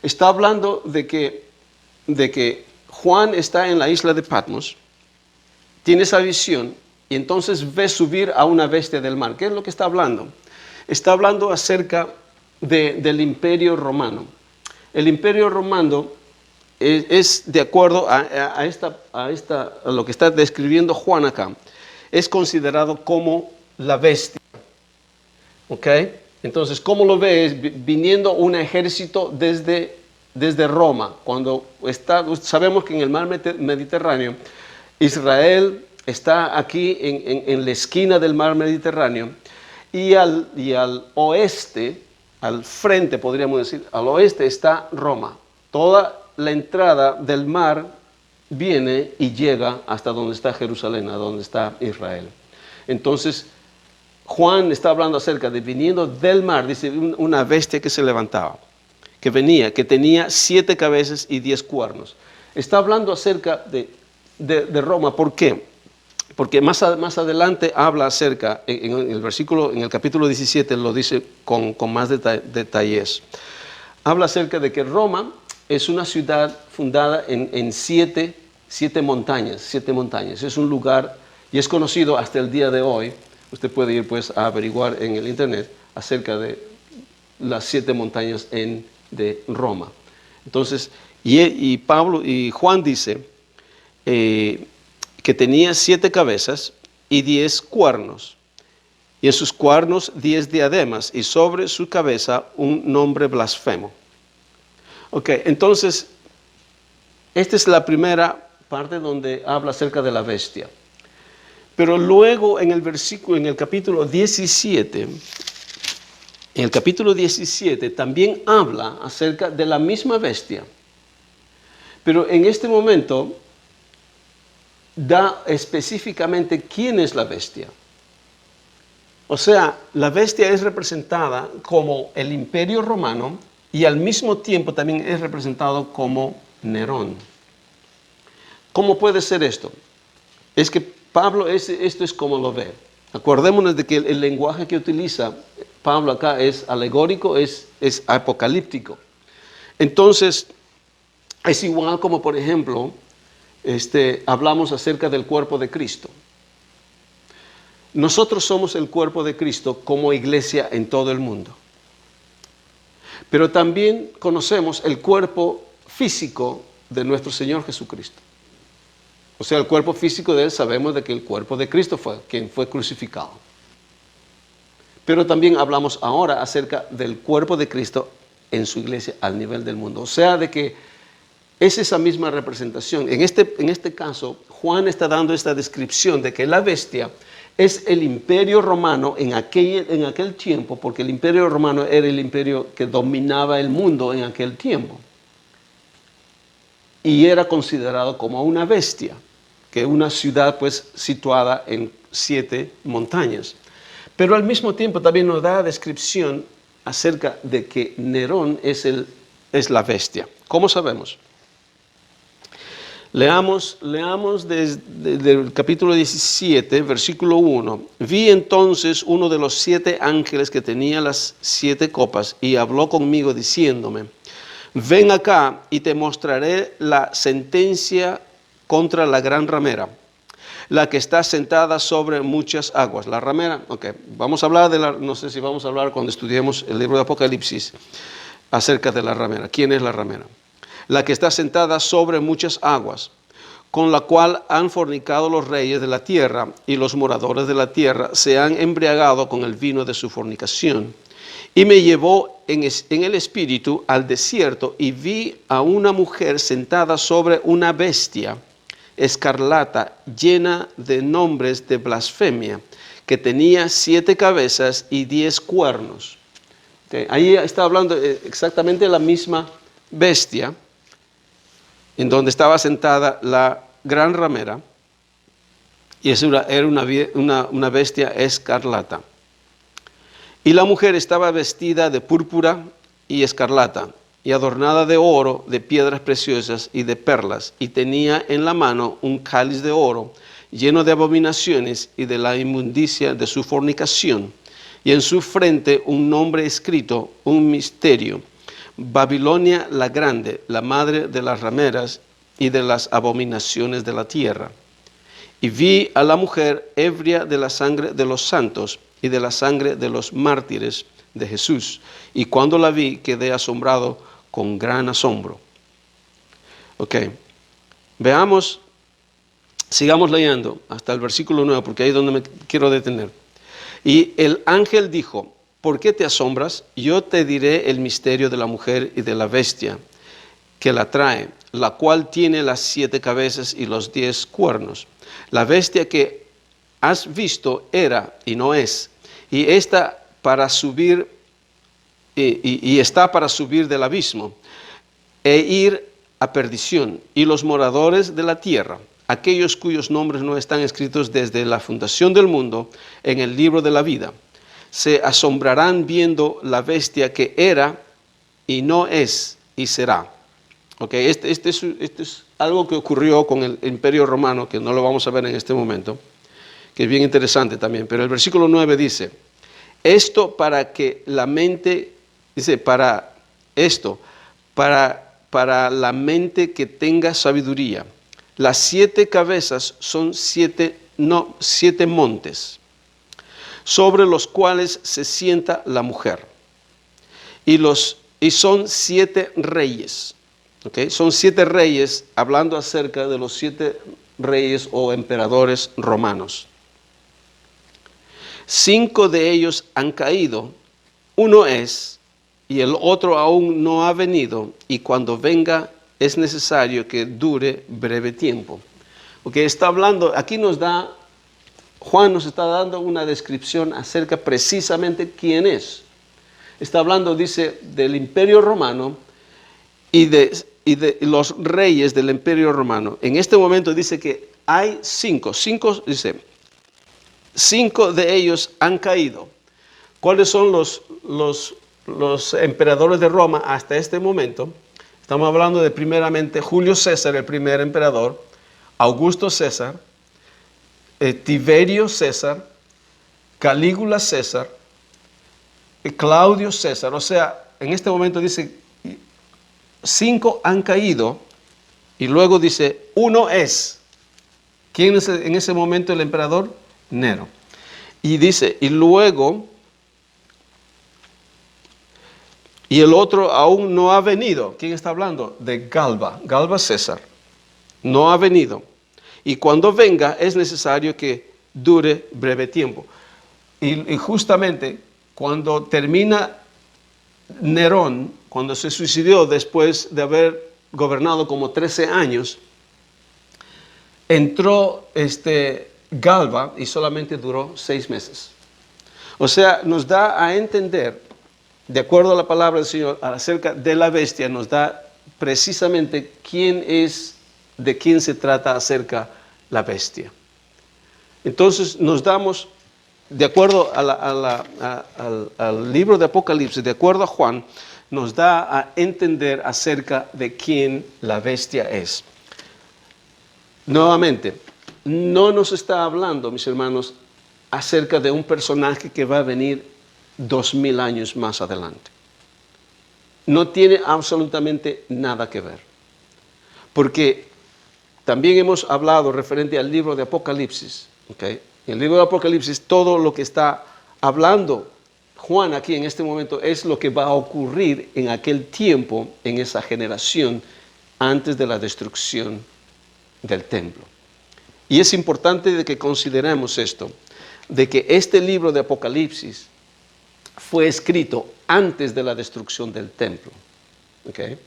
Está hablando de que Juan está en la isla de Patmos, tiene esa visión y entonces ve subir a una bestia del mar. ¿Qué es lo que está hablando? Está hablando acerca del Imperio Romano. El Imperio Romano es de acuerdo a lo que está describiendo Juan acá, es considerado como la bestia. ¿Ok? Entonces, ¿cómo lo ve? Es viniendo un ejército desde Roma. Sabemos que en el mar Mediterráneo, Israel está aquí en la esquina del mar Mediterráneo y al oeste, al frente podríamos decir, al oeste está Roma. Toda la entrada del mar viene y llega hasta donde está Jerusalén, a donde está Israel. Entonces, Juan está hablando acerca de viniendo del mar, dice una bestia que se levantaba, que venía, que tenía 7 cabezas y 10 cuernos. Está hablando acerca de Roma. ¿Por qué? Porque más adelante habla acerca, en el capítulo 17 lo dice con más detalles. Habla acerca de que Roma es una ciudad fundada en siete montañas. Es un lugar y es conocido hasta el día de hoy. Usted puede ir pues a averiguar en el internet acerca de las 7 montañas de Roma. Entonces, y Juan dice que tenía 7 cabezas y 10 cuernos, y en sus cuernos 10 diademas, y sobre su cabeza un nombre blasfemo. Ok, entonces, esta es la primera parte donde habla acerca de la bestia. Pero luego en el capítulo 17, también habla acerca de la misma bestia. Pero en este momento da específicamente quién es la bestia. O sea, la bestia es representada como el Imperio Romano y al mismo tiempo también es representado como Nerón. ¿Cómo puede ser esto? Es que Pablo, esto es como lo ve. Acordémonos de que el lenguaje que utiliza Pablo acá es alegórico, es apocalíptico. Entonces, es igual como, por ejemplo, hablamos acerca del cuerpo de Cristo. Nosotros somos el cuerpo de Cristo como iglesia en todo el mundo. Pero también conocemos el cuerpo físico de nuestro Señor Jesucristo. O sea, el cuerpo físico de Él, sabemos de que el cuerpo de Cristo fue quien fue crucificado. Pero también hablamos ahora acerca del cuerpo de Cristo en su iglesia al nivel del mundo. O sea, de que es esa misma representación. En este caso, Juan está dando esta descripción de que la bestia es el Imperio Romano en aquel tiempo, porque el Imperio Romano era el imperio que dominaba el mundo en aquel tiempo. Y era considerado como una bestia, que una ciudad pues situada en 7 montañas. Pero al mismo tiempo también nos da descripción acerca de que Nerón es la bestia. ¿Cómo sabemos? Leamos desde el capítulo 17, versículo 1. Vi entonces uno de los 7 ángeles que tenía las 7 copas y habló conmigo diciéndome: ven acá y te mostraré la sentencia contra la gran ramera, la que está sentada sobre muchas aguas. La ramera, ok, vamos a hablar no sé si vamos a hablar cuando estudiemos el libro de Apocalipsis acerca de la ramera. ¿Quién es la ramera? La que está sentada sobre muchas aguas, con la cual han fornicado los reyes de la tierra, y los moradores de la tierra se han embriagado con el vino de su fornicación. Y me llevó en el espíritu al desierto, y vi a una mujer sentada sobre una bestia escarlata, llena de nombres de blasfemia, que tenía 7 cabezas y 10 cuernos. Okay. Ahí está hablando exactamente de la misma bestia, en donde estaba sentada la gran ramera, y era una bestia escarlata. Y la mujer estaba vestida de púrpura y escarlata, y adornada de oro, de piedras preciosas y de perlas, y tenía en la mano un cáliz de oro, lleno de abominaciones y de la inmundicia de su fornicación, y en su frente un nombre escrito, un misterio: Babilonia la grande, la madre de las rameras y de las abominaciones de la tierra. Y vi a la mujer ebria de la sangre de los santos y de la sangre de los mártires de Jesús. Y cuando la vi, quedé asombrado con gran asombro. Ok, veamos, sigamos leyendo hasta el versículo 9, porque ahí es donde me quiero detener. Y el ángel dijo: ¿por qué te asombras? Yo te diré el misterio de la mujer y de la bestia que la trae, la cual tiene las 7 cabezas y los 10 cuernos. La bestia que has visto era y no es, y está para subir, y está para subir del abismo e ir a perdición, y los moradores de la tierra, aquellos cuyos nombres no están escritos desde la fundación del mundo en el libro de la vida, se asombrarán viendo la bestia que era y no es y será. Okay, este es algo que ocurrió con el Imperio Romano, que no lo vamos a ver en este momento, que es bien interesante también. Pero el versículo 9 dice: esto para que la mente, dice, para la mente que tenga sabiduría. Las 7 cabezas son 7 montes, sobre los cuales se sienta la mujer, y son 7 reyes. Okay, son 7 reyes, hablando acerca de los 7 reyes o emperadores romanos. 5 de ellos han caído, uno es, y el otro aún no ha venido, y cuando venga es necesario que dure breve tiempo. Okay, está hablando, aquí Juan nos está dando una descripción acerca precisamente quién es. Está hablando, dice, del Imperio Romano y de los reyes del Imperio Romano. En este momento dice que hay 5, dice, 5 de ellos han caído. ¿Cuáles son los emperadores de Roma hasta este momento? Estamos hablando de primeramente Julio César, el primer emperador, Augusto César, Tiberio César, Calígula César, Claudio César. O sea, en este momento dice 5 han caído, y luego dice, uno es. ¿Quién es en ese momento el emperador? Nero. Y dice, y luego, y el otro aún no ha venido. ¿Quién está hablando? De Galba César. No ha venido. Y cuando venga es necesario que dure breve tiempo. Y justamente cuando termina Nerón, cuando se suicidó después de haber gobernado como 13 años, entró Galba y solamente duró 6 meses. O sea, nos da a entender, de acuerdo a la palabra del Señor, acerca de la bestia, nos da precisamente quién es, de quién se trata acerca la bestia. Entonces nos damos, de acuerdo al libro de Apocalipsis, de acuerdo a Juan, nos da a entender acerca de quién la bestia es. Nuevamente, no nos está hablando, mis hermanos, acerca de un personaje que va a venir 2000 años más adelante. No tiene absolutamente nada que ver. Porque también hemos hablado referente al libro de Apocalipsis. ¿Okay? En el libro de Apocalipsis, todo lo que está hablando Juan aquí en este momento es lo que va a ocurrir en aquel tiempo, en esa generación, antes de la destrucción del templo. Y es importante de que consideremos esto, de que este libro de Apocalipsis fue escrito antes de la destrucción del templo. ¿Okay?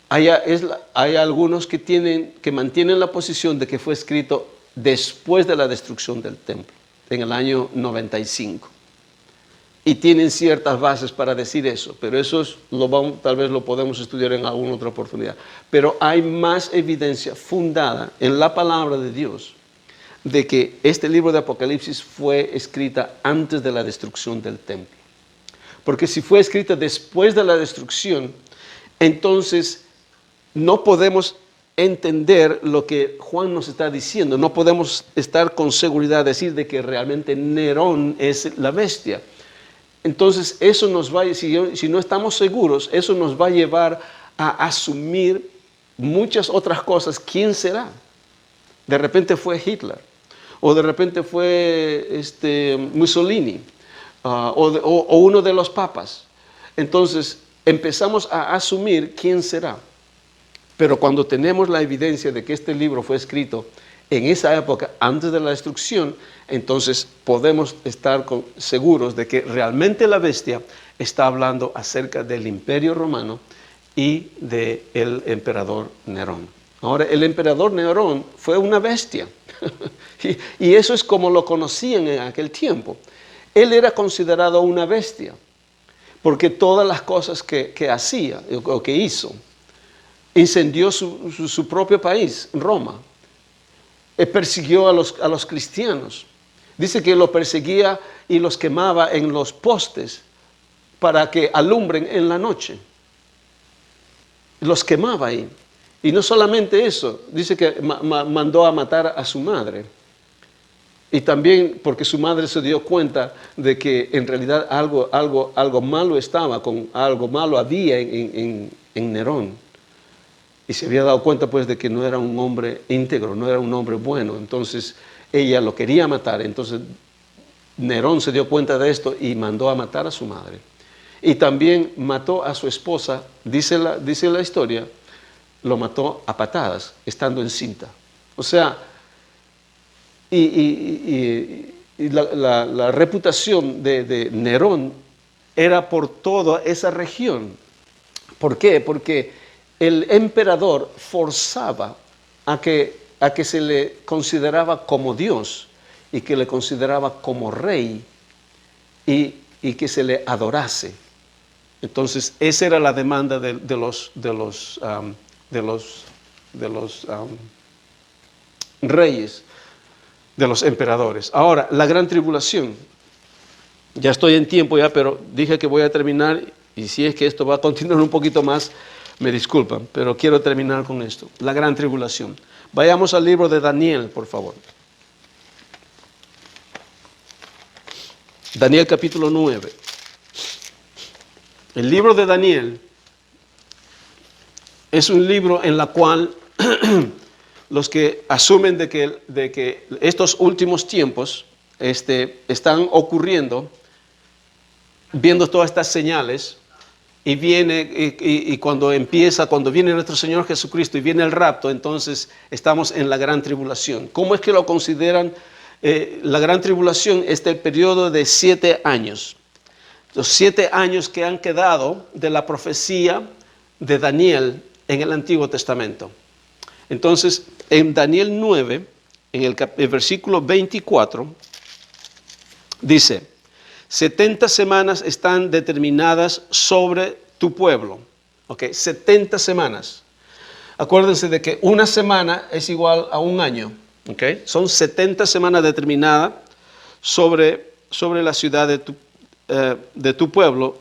Hay algunos que mantienen la posición de que fue escrito después de la destrucción del templo, en el año 95. Y tienen ciertas bases para decir eso, pero eso tal vez lo podemos estudiar en alguna otra oportunidad. Pero hay más evidencia fundada en la palabra de Dios de que este libro de Apocalipsis fue escrita antes de la destrucción del templo. Porque si fue escrita después de la destrucción, entonces no podemos entender lo que Juan nos está diciendo. No podemos estar con seguridad decir de que realmente Nerón es la bestia. Entonces eso nos va, si no estamos seguros, eso nos va a llevar a asumir muchas otras cosas. ¿Quién será? De repente fue Hitler, o de repente fue Mussolini, o uno de los papas. Entonces empezamos a asumir quién será. Pero cuando tenemos la evidencia de que este libro fue escrito en esa época, antes de la destrucción, entonces podemos estar seguros de que realmente la bestia está hablando acerca del Imperio Romano y del emperador Nerón. Ahora, el emperador Nerón fue una bestia, y eso es como lo conocían en aquel tiempo. Él era considerado una bestia, porque todas las cosas que hacía o que hizo, incendió su propio país, Roma. Persiguió a los cristianos. Dice que los perseguía y los quemaba en los postes para que alumbren en la noche. Los quemaba ahí. Y no solamente eso, dice que mandó a matar a su madre. Y también porque su madre se dio cuenta de que en realidad algo malo estaba, algo malo había en Nerón. Y se había dado cuenta pues de que no era un hombre íntegro, no era un hombre bueno. Entonces ella lo quería matar. Entonces Nerón se dio cuenta de esto y mandó a matar a su madre. Y también mató a su esposa, dice la historia, lo mató a patadas, estando encinta. O sea, la reputación de Nerón era por toda esa región. ¿Por qué? Porque el emperador forzaba a que se le consideraba como Dios y que le consideraba como rey y que se le adorase. Entonces, esa era la demanda de los reyes, de los emperadores. Ahora, la gran tribulación. Ya estoy en tiempo ya, pero dije que voy a terminar, y si es que esto va a continuar un poquito más, me disculpan, pero quiero terminar con esto. La gran tribulación. Vayamos al libro de Daniel, por favor. Daniel capítulo 9. El libro de Daniel es un libro en el cual los que asumen de que estos últimos tiempos están ocurriendo, viendo todas estas señales, y cuando viene nuestro Señor Jesucristo y viene el rapto, entonces estamos en la gran tribulación. ¿Cómo es que lo consideran? La gran tribulación es el periodo de 7 años. Los 7 años que han quedado de la profecía de Daniel en el Antiguo Testamento. Entonces, en Daniel 9, en el versículo 24, dice: 70 semanas están determinadas sobre tu pueblo. Ok, 70 semanas. Acuérdense de que una semana es igual a un año. Ok, son 70 semanas determinadas sobre la ciudad de tu pueblo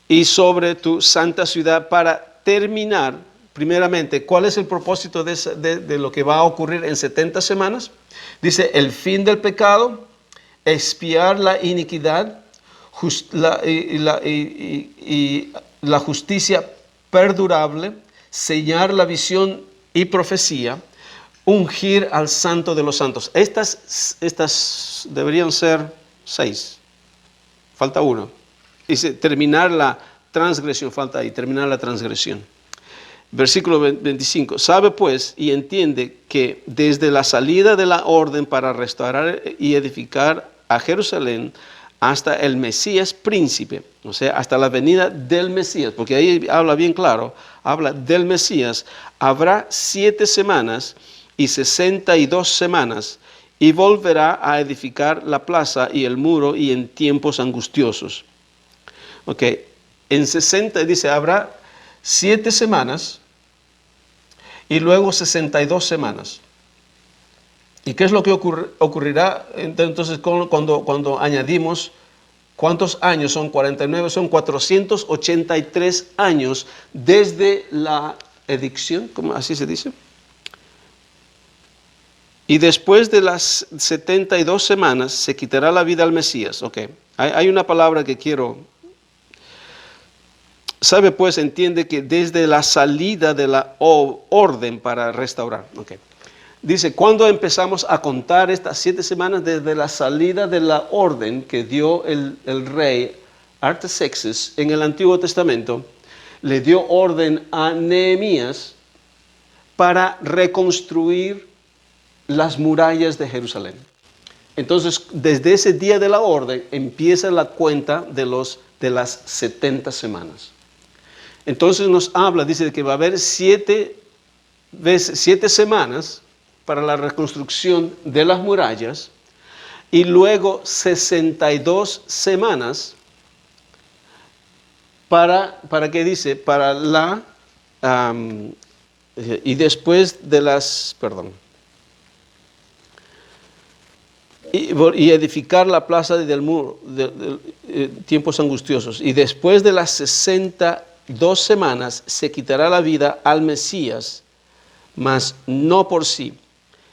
y sobre tu santa ciudad, para terminar, primeramente, ¿cuál es el propósito de lo que va a ocurrir en 70 semanas? Dice: el fin del pecado, expiar la iniquidad, la justicia perdurable, sellar la visión y profecía, ungir al santo de los santos. Estas deberían ser 6. Falta uno. Dice: terminar la transgresión. Falta ahí, terminar la transgresión. Versículo 25. Sabe pues y entiende que desde la salida de la orden para restaurar y edificar a Jerusalén hasta el Mesías príncipe, o sea, hasta la venida del Mesías, porque ahí habla bien claro, habla del Mesías, habrá 7 semanas y 62 semanas, y volverá a edificar la plaza y el muro, y en tiempos angustiosos. Ok, en 60 dice, habrá 7 semanas y luego 62 semanas. ¿Y qué es lo que ocurrirá entonces cuando añadimos cuántos años? Son 49, son 483 años desde la edicción, ¿cómo así se dice? Y después de las 72 semanas se quitará la vida al Mesías. Ok, hay una palabra que quiero. Sabe pues, entiende que desde la salida de la orden para restaurar. Ok. Dice, ¿cuándo empezamos a contar estas 7 semanas? Desde la salida de la orden que dio el rey Artaxerxes en el Antiguo Testamento. Le dio orden a Nehemías para reconstruir las murallas de Jerusalén. Entonces, desde ese día de la orden empieza la cuenta de las 70 semanas. Entonces nos habla, dice que va a haber 7 semanas para la reconstrucción de las murallas y luego 62 semanas para ¿qué dice? Para la, y después de las, y edificar la plaza del muro, tiempos angustiosos. Y después de las 62 semanas se quitará la vida al Mesías, mas no por sí.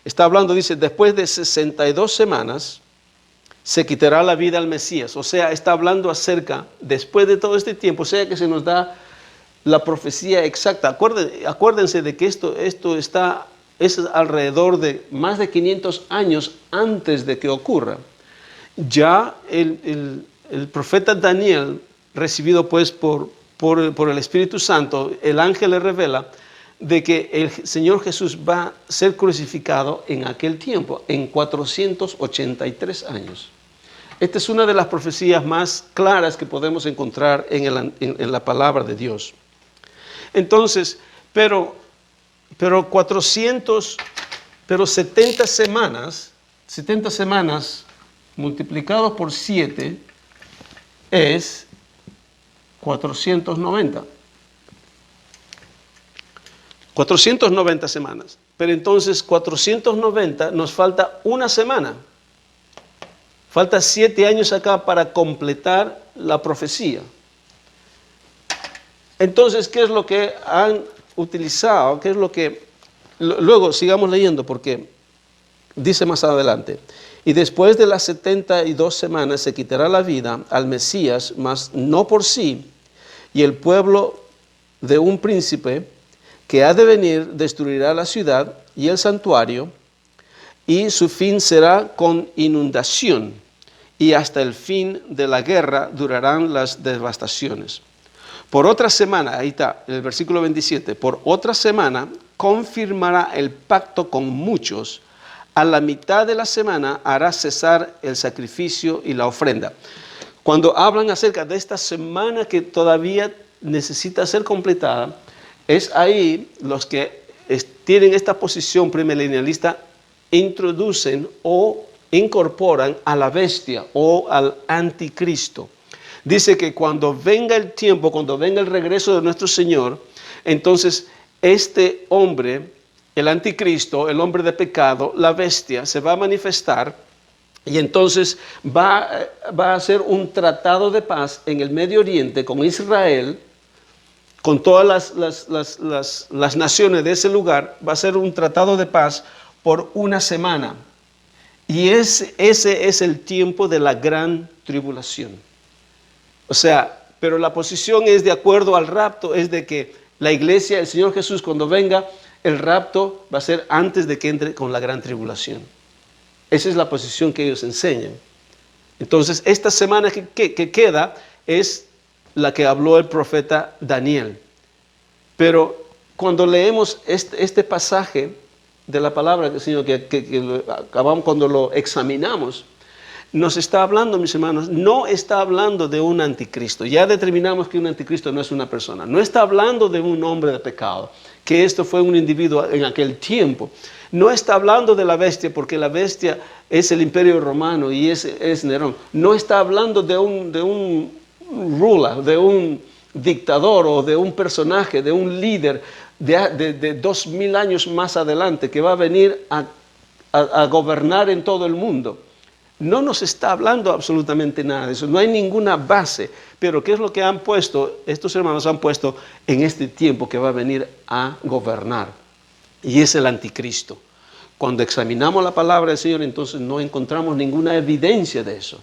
Está hablando, dice, después de 62 semanas se quitará la vida al Mesías. O sea, está hablando acerca, después de todo este tiempo, o sea que se nos da la profecía exacta. Acuérdense de que esto es alrededor de más de 500 años antes de que ocurra. Ya el profeta Daniel, recibido pues por el Espíritu Santo, el ángel le revela de que el Señor Jesús va a ser crucificado en aquel tiempo, en 483 años. Esta es una de las profecías más claras que podemos encontrar en la palabra de Dios. Entonces, pero 70 semanas multiplicados por 7 es 490. 490 semanas. Pero entonces 490 nos falta una semana. Falta 7 años acá para completar la profecía. Entonces, ¿qué es lo que han utilizado? ¿Qué es lo que... Luego sigamos leyendo porque dice más adelante. Y después de las 72 semanas se quitará la vida al Mesías, mas no por sí, y el pueblo de un príncipe que ha de venir destruirá la ciudad y el santuario, y su fin será con inundación, y hasta el fin de la guerra durarán las devastaciones. Por otra semana, ahí está, el versículo 27, por otra semana confirmará el pacto con muchos, a la mitad de la semana hará cesar el sacrificio y la ofrenda. Cuando hablan acerca de esta semana que todavía necesita ser completada, es ahí los que tienen esta posición premilenialista introducen o incorporan a la bestia o al anticristo. Dice que cuando venga el tiempo, cuando venga el regreso de nuestro Señor, entonces este hombre, el anticristo, el hombre de pecado, la bestia, se va a manifestar y entonces va a hacer un tratado de paz en el Medio Oriente con Israel, con todas las naciones de ese lugar. Va a ser un tratado de paz por una semana. Y ese es el tiempo de la gran tribulación. O sea, pero la posición es de acuerdo al rapto, es de que la iglesia, el Señor Jesús, cuando venga, el rapto va a ser antes de que entre con la gran tribulación. Esa es la posición que ellos enseñan. Entonces, esta semana que queda es la que habló el profeta Daniel. Pero cuando leemos este pasaje de la palabra del Señor, que acabamos cuando lo examinamos, nos está hablando, mis hermanos, no está hablando de un anticristo. Ya determinamos que un anticristo no es una persona. No está hablando de un hombre de pecado, que esto fue un individuo en aquel tiempo. No está hablando de la bestia, porque la bestia es el imperio romano y es Nerón. No está hablando de un ruler, de un dictador o de un personaje, de un líder de 2000 años más adelante que va a venir a gobernar en todo el mundo. no nos está hablando absolutamente nada de eso, no hay ninguna base. Pero ¿qué es lo que han puesto? Estos hermanos han puesto en este tiempo que va a venir a gobernar, y es el anticristo. Cuando examinamos la palabra del Señor, entonces no encontramos ninguna evidencia de eso.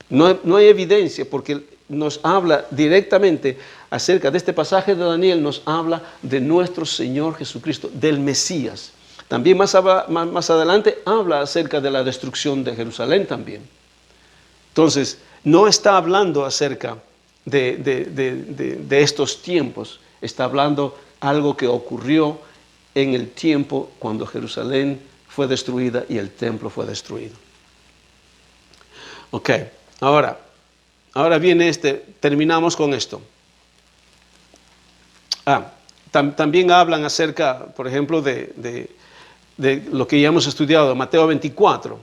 No hay evidencia, porque nos habla directamente acerca de este pasaje de Daniel, nos habla de nuestro Señor Jesucristo, del Mesías. También más adelante habla acerca de la destrucción de Jerusalén también. Entonces, no está hablando acerca de estos tiempos, está hablando algo que ocurrió en el tiempo cuando Jerusalén fue destruida y el templo fue destruido. Ok, ahora viene terminamos con esto. También hablan acerca, por ejemplo, de lo que ya hemos estudiado, Mateo 24.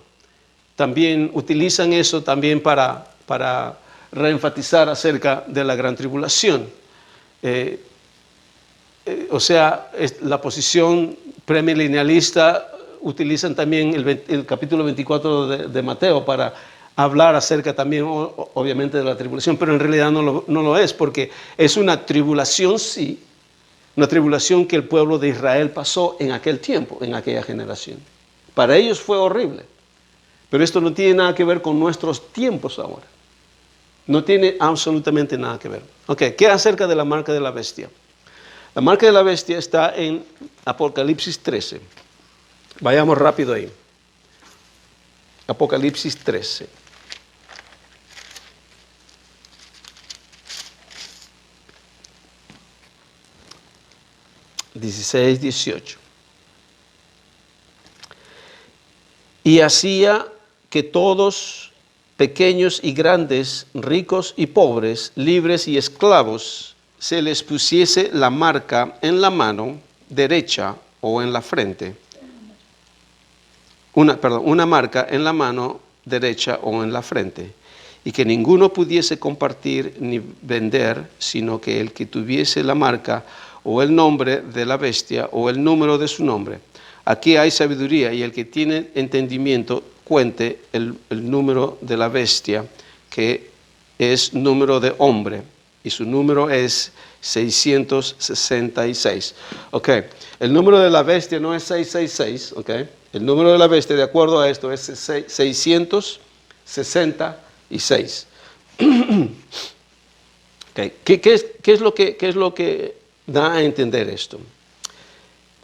También utilizan eso también para reenfatizar acerca de la gran tribulación. O sea, la posición premilenialista utilizan también el capítulo 24 de Mateo para hablar acerca también, obviamente, de la tribulación, pero en realidad no lo es, porque es una tribulación, sí, una tribulación que el pueblo de Israel pasó en aquel tiempo, en aquella generación. Para ellos fue horrible, pero esto no tiene nada que ver con nuestros tiempos ahora. No tiene absolutamente nada que ver. Ok, ¿qué acerca de la marca de la bestia? La marca de la bestia está en Apocalipsis 13. Vayamos rápido ahí. Apocalipsis 13. (16, 18). Y hacía que todos, pequeños y grandes, ricos y pobres, libres y esclavos, se les pusiese la marca en la mano derecha o en la frente. Una marca en la mano derecha o en la frente. Y que ninguno pudiese compartir ni vender, sino que el que tuviese la marca o el nombre de la bestia o el número de su nombre. Aquí hay sabiduría, y el que tiene entendimiento cuente el número de la bestia, que es número de hombre, y su número es 666. Ok, el número de la bestia no es 666, ok. El número de la bestia, de acuerdo a esto, es 666. Okay. ¿Qué es lo que da a entender esto?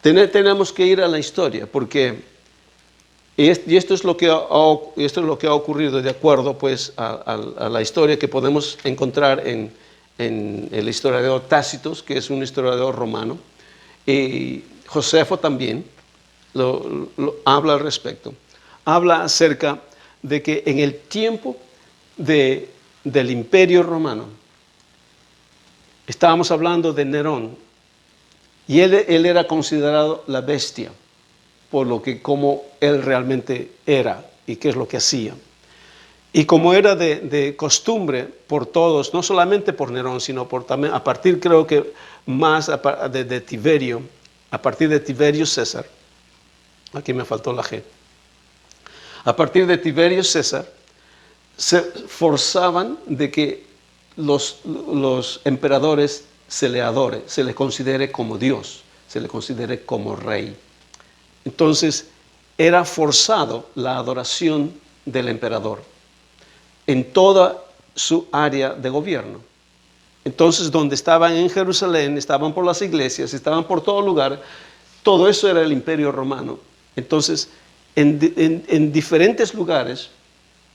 Tenemos que ir a la historia, porque esto es lo que ha ocurrido de acuerdo pues a la historia que podemos encontrar en el historiador Tácito, que es un historiador romano, y Josefo también lo habla al respecto. Habla acerca de que en el tiempo del Imperio Romano, estábamos hablando de Nerón, y él era considerado la bestia, por lo que como él realmente era y qué es lo que hacía. Y como era de costumbre por todos, no solamente por Nerón, sino también a partir, creo que más de Tiberio, a partir de Tiberio César, aquí me faltó la G, a partir de Tiberio César, se forzaban de que los emperadores se le adore, se le considere como Dios, se le considere como rey. Entonces, era forzado la adoración del emperador en toda su área de gobierno. Entonces, donde estaban en Jerusalén, estaban por las iglesias, estaban por todo lugar, todo eso era el Imperio Romano. Entonces, en diferentes lugares,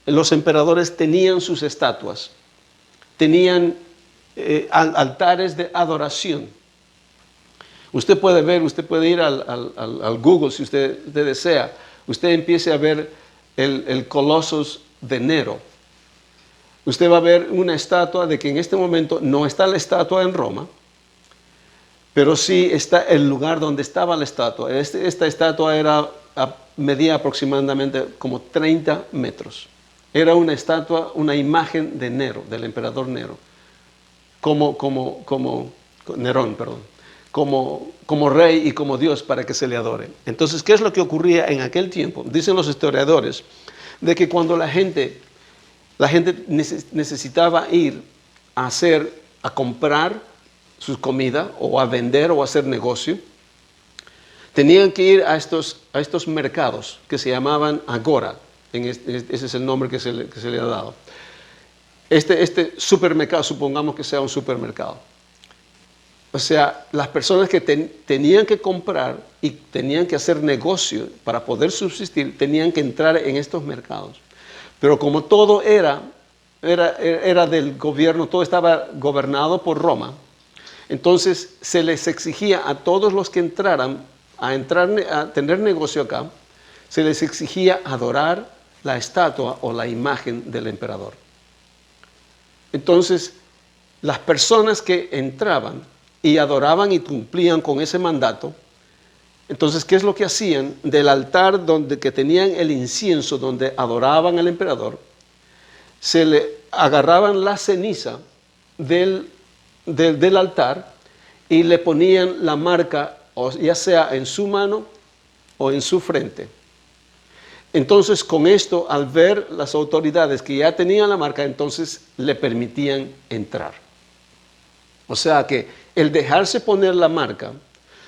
los emperadores tenían sus estatuas, tenían altares de adoración. Usted puede ir al Google si usted desea. Usted empiece a ver el Colossus de Nero. Usted va a ver una estatua de que en este momento no está la estatua en Roma, pero sí está el lugar donde estaba la estatua. Esta estatua medía aproximadamente como 30 metros. Era una estatua, una imagen de Nero, del emperador Nero, Nerón, como rey y como Dios, para que se le adore. Entonces, ¿qué es lo que ocurría en aquel tiempo? Dicen los historiadores de que cuando la gente necesitaba ir a comprar su comida o a vender o a hacer negocio, tenían que ir a estos mercados que se llamaban agora. Ese es el nombre que se le ha dado. Este supermercado, supongamos que sea un supermercado. O sea, las personas que tenían que comprar y tenían que hacer negocio para poder subsistir, tenían que entrar en estos mercados. Pero como todo era del gobierno, todo estaba gobernado por Roma, entonces se les exigía a todos los que entraran a tener negocio acá, se les exigía adorar la estatua o la imagen del emperador. Entonces, las personas que entraban y adoraban y cumplían con ese mandato, entonces, ¿qué es lo que hacían? Del altar que tenían el incienso, donde adoraban al emperador, se le agarraban la ceniza del altar y le ponían la marca, ya sea en su mano o en su frente. Entonces, con esto, al ver las autoridades que ya tenían la marca, entonces le permitían entrar. O sea que el dejarse poner la marca,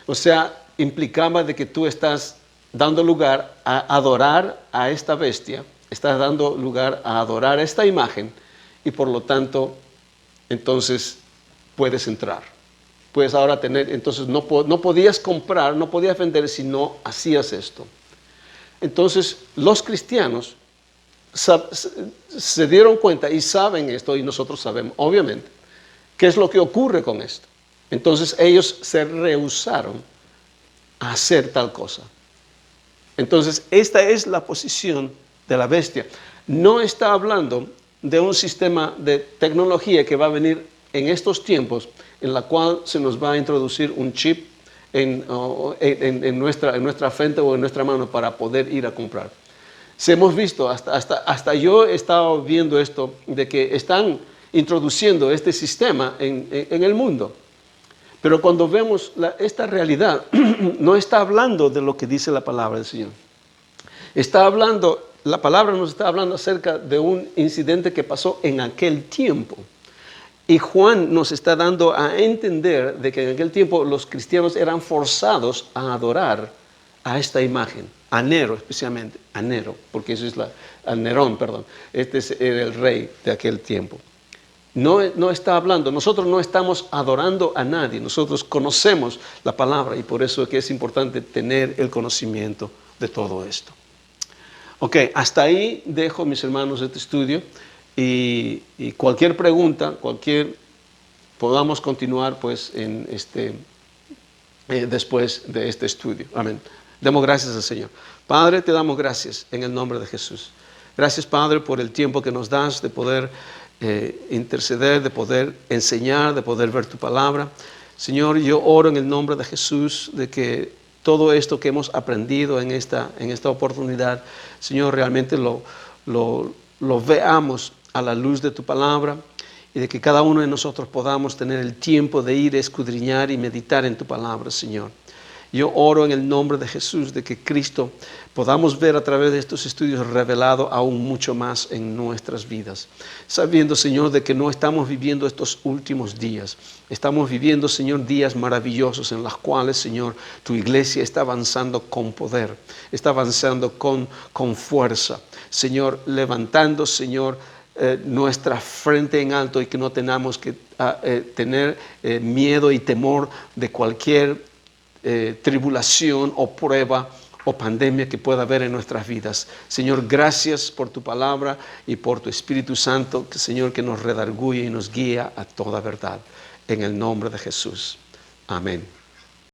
o sea, implicaba de que tú estás dando lugar a adorar a esta bestia, estás dando lugar a adorar a esta imagen y por lo tanto, entonces puedes entrar. Puedes ahora tener, entonces no podías comprar, no podías vender si no hacías esto. Entonces los cristianos se dieron cuenta y saben esto, y nosotros sabemos, obviamente, qué es lo que ocurre con esto. Entonces ellos se rehusaron a hacer tal cosa. Entonces esta es la posición de la bestia. No está hablando de un sistema de tecnología que va a venir en estos tiempos, en la cual se nos va a introducir un chip en nuestra frente o en nuestra mano para poder ir a comprar. Si hemos visto, hasta yo he estado viendo esto, de que están introduciendo este sistema en el mundo. Pero cuando vemos esta realidad, no está hablando de lo que dice la palabra del Señor. La palabra nos está hablando acerca de un incidente que pasó en aquel tiempo. Y Juan nos está dando a entender de que en aquel tiempo los cristianos eran forzados a adorar a esta imagen, a Nero especialmente, a Nero, porque eso es a Nerón, perdón. Este era el rey de aquel tiempo. No está hablando, nosotros no estamos adorando a nadie, nosotros conocemos la palabra y por eso es que es importante tener el conocimiento de todo esto. Ok, hasta ahí dejo, mis hermanos, este estudio. Y cualquier pregunta, podamos continuar pues después de este estudio. Amén. Demos gracias al Señor. Padre, te damos gracias en el nombre de Jesús. Gracias, Padre, por el tiempo que nos das de poder interceder, de poder enseñar, de poder ver tu palabra. Señor, yo oro en el nombre de Jesús de que todo esto que hemos aprendido en esta oportunidad, Señor, realmente lo veamos a la luz de tu palabra y de que cada uno de nosotros podamos tener el tiempo de ir a escudriñar y meditar en tu palabra, Señor. Yo oro en el nombre de Jesús de que Cristo podamos ver a través de estos estudios revelado aún mucho más en nuestras vidas. Sabiendo, Señor, de que no estamos viviendo estos últimos días. Estamos viviendo, Señor, días maravillosos en los cuales, Señor, tu iglesia está avanzando con poder, está avanzando con fuerza. Señor, levantando, Señor, nuestra frente en alto y que no tengamos que tener miedo y temor de cualquier tribulación o prueba o pandemia que pueda haber en nuestras vidas. Señor, gracias por tu palabra y por tu Espíritu Santo, Señor, que nos redarguye y nos guía a toda verdad. En el nombre de Jesús. Amén.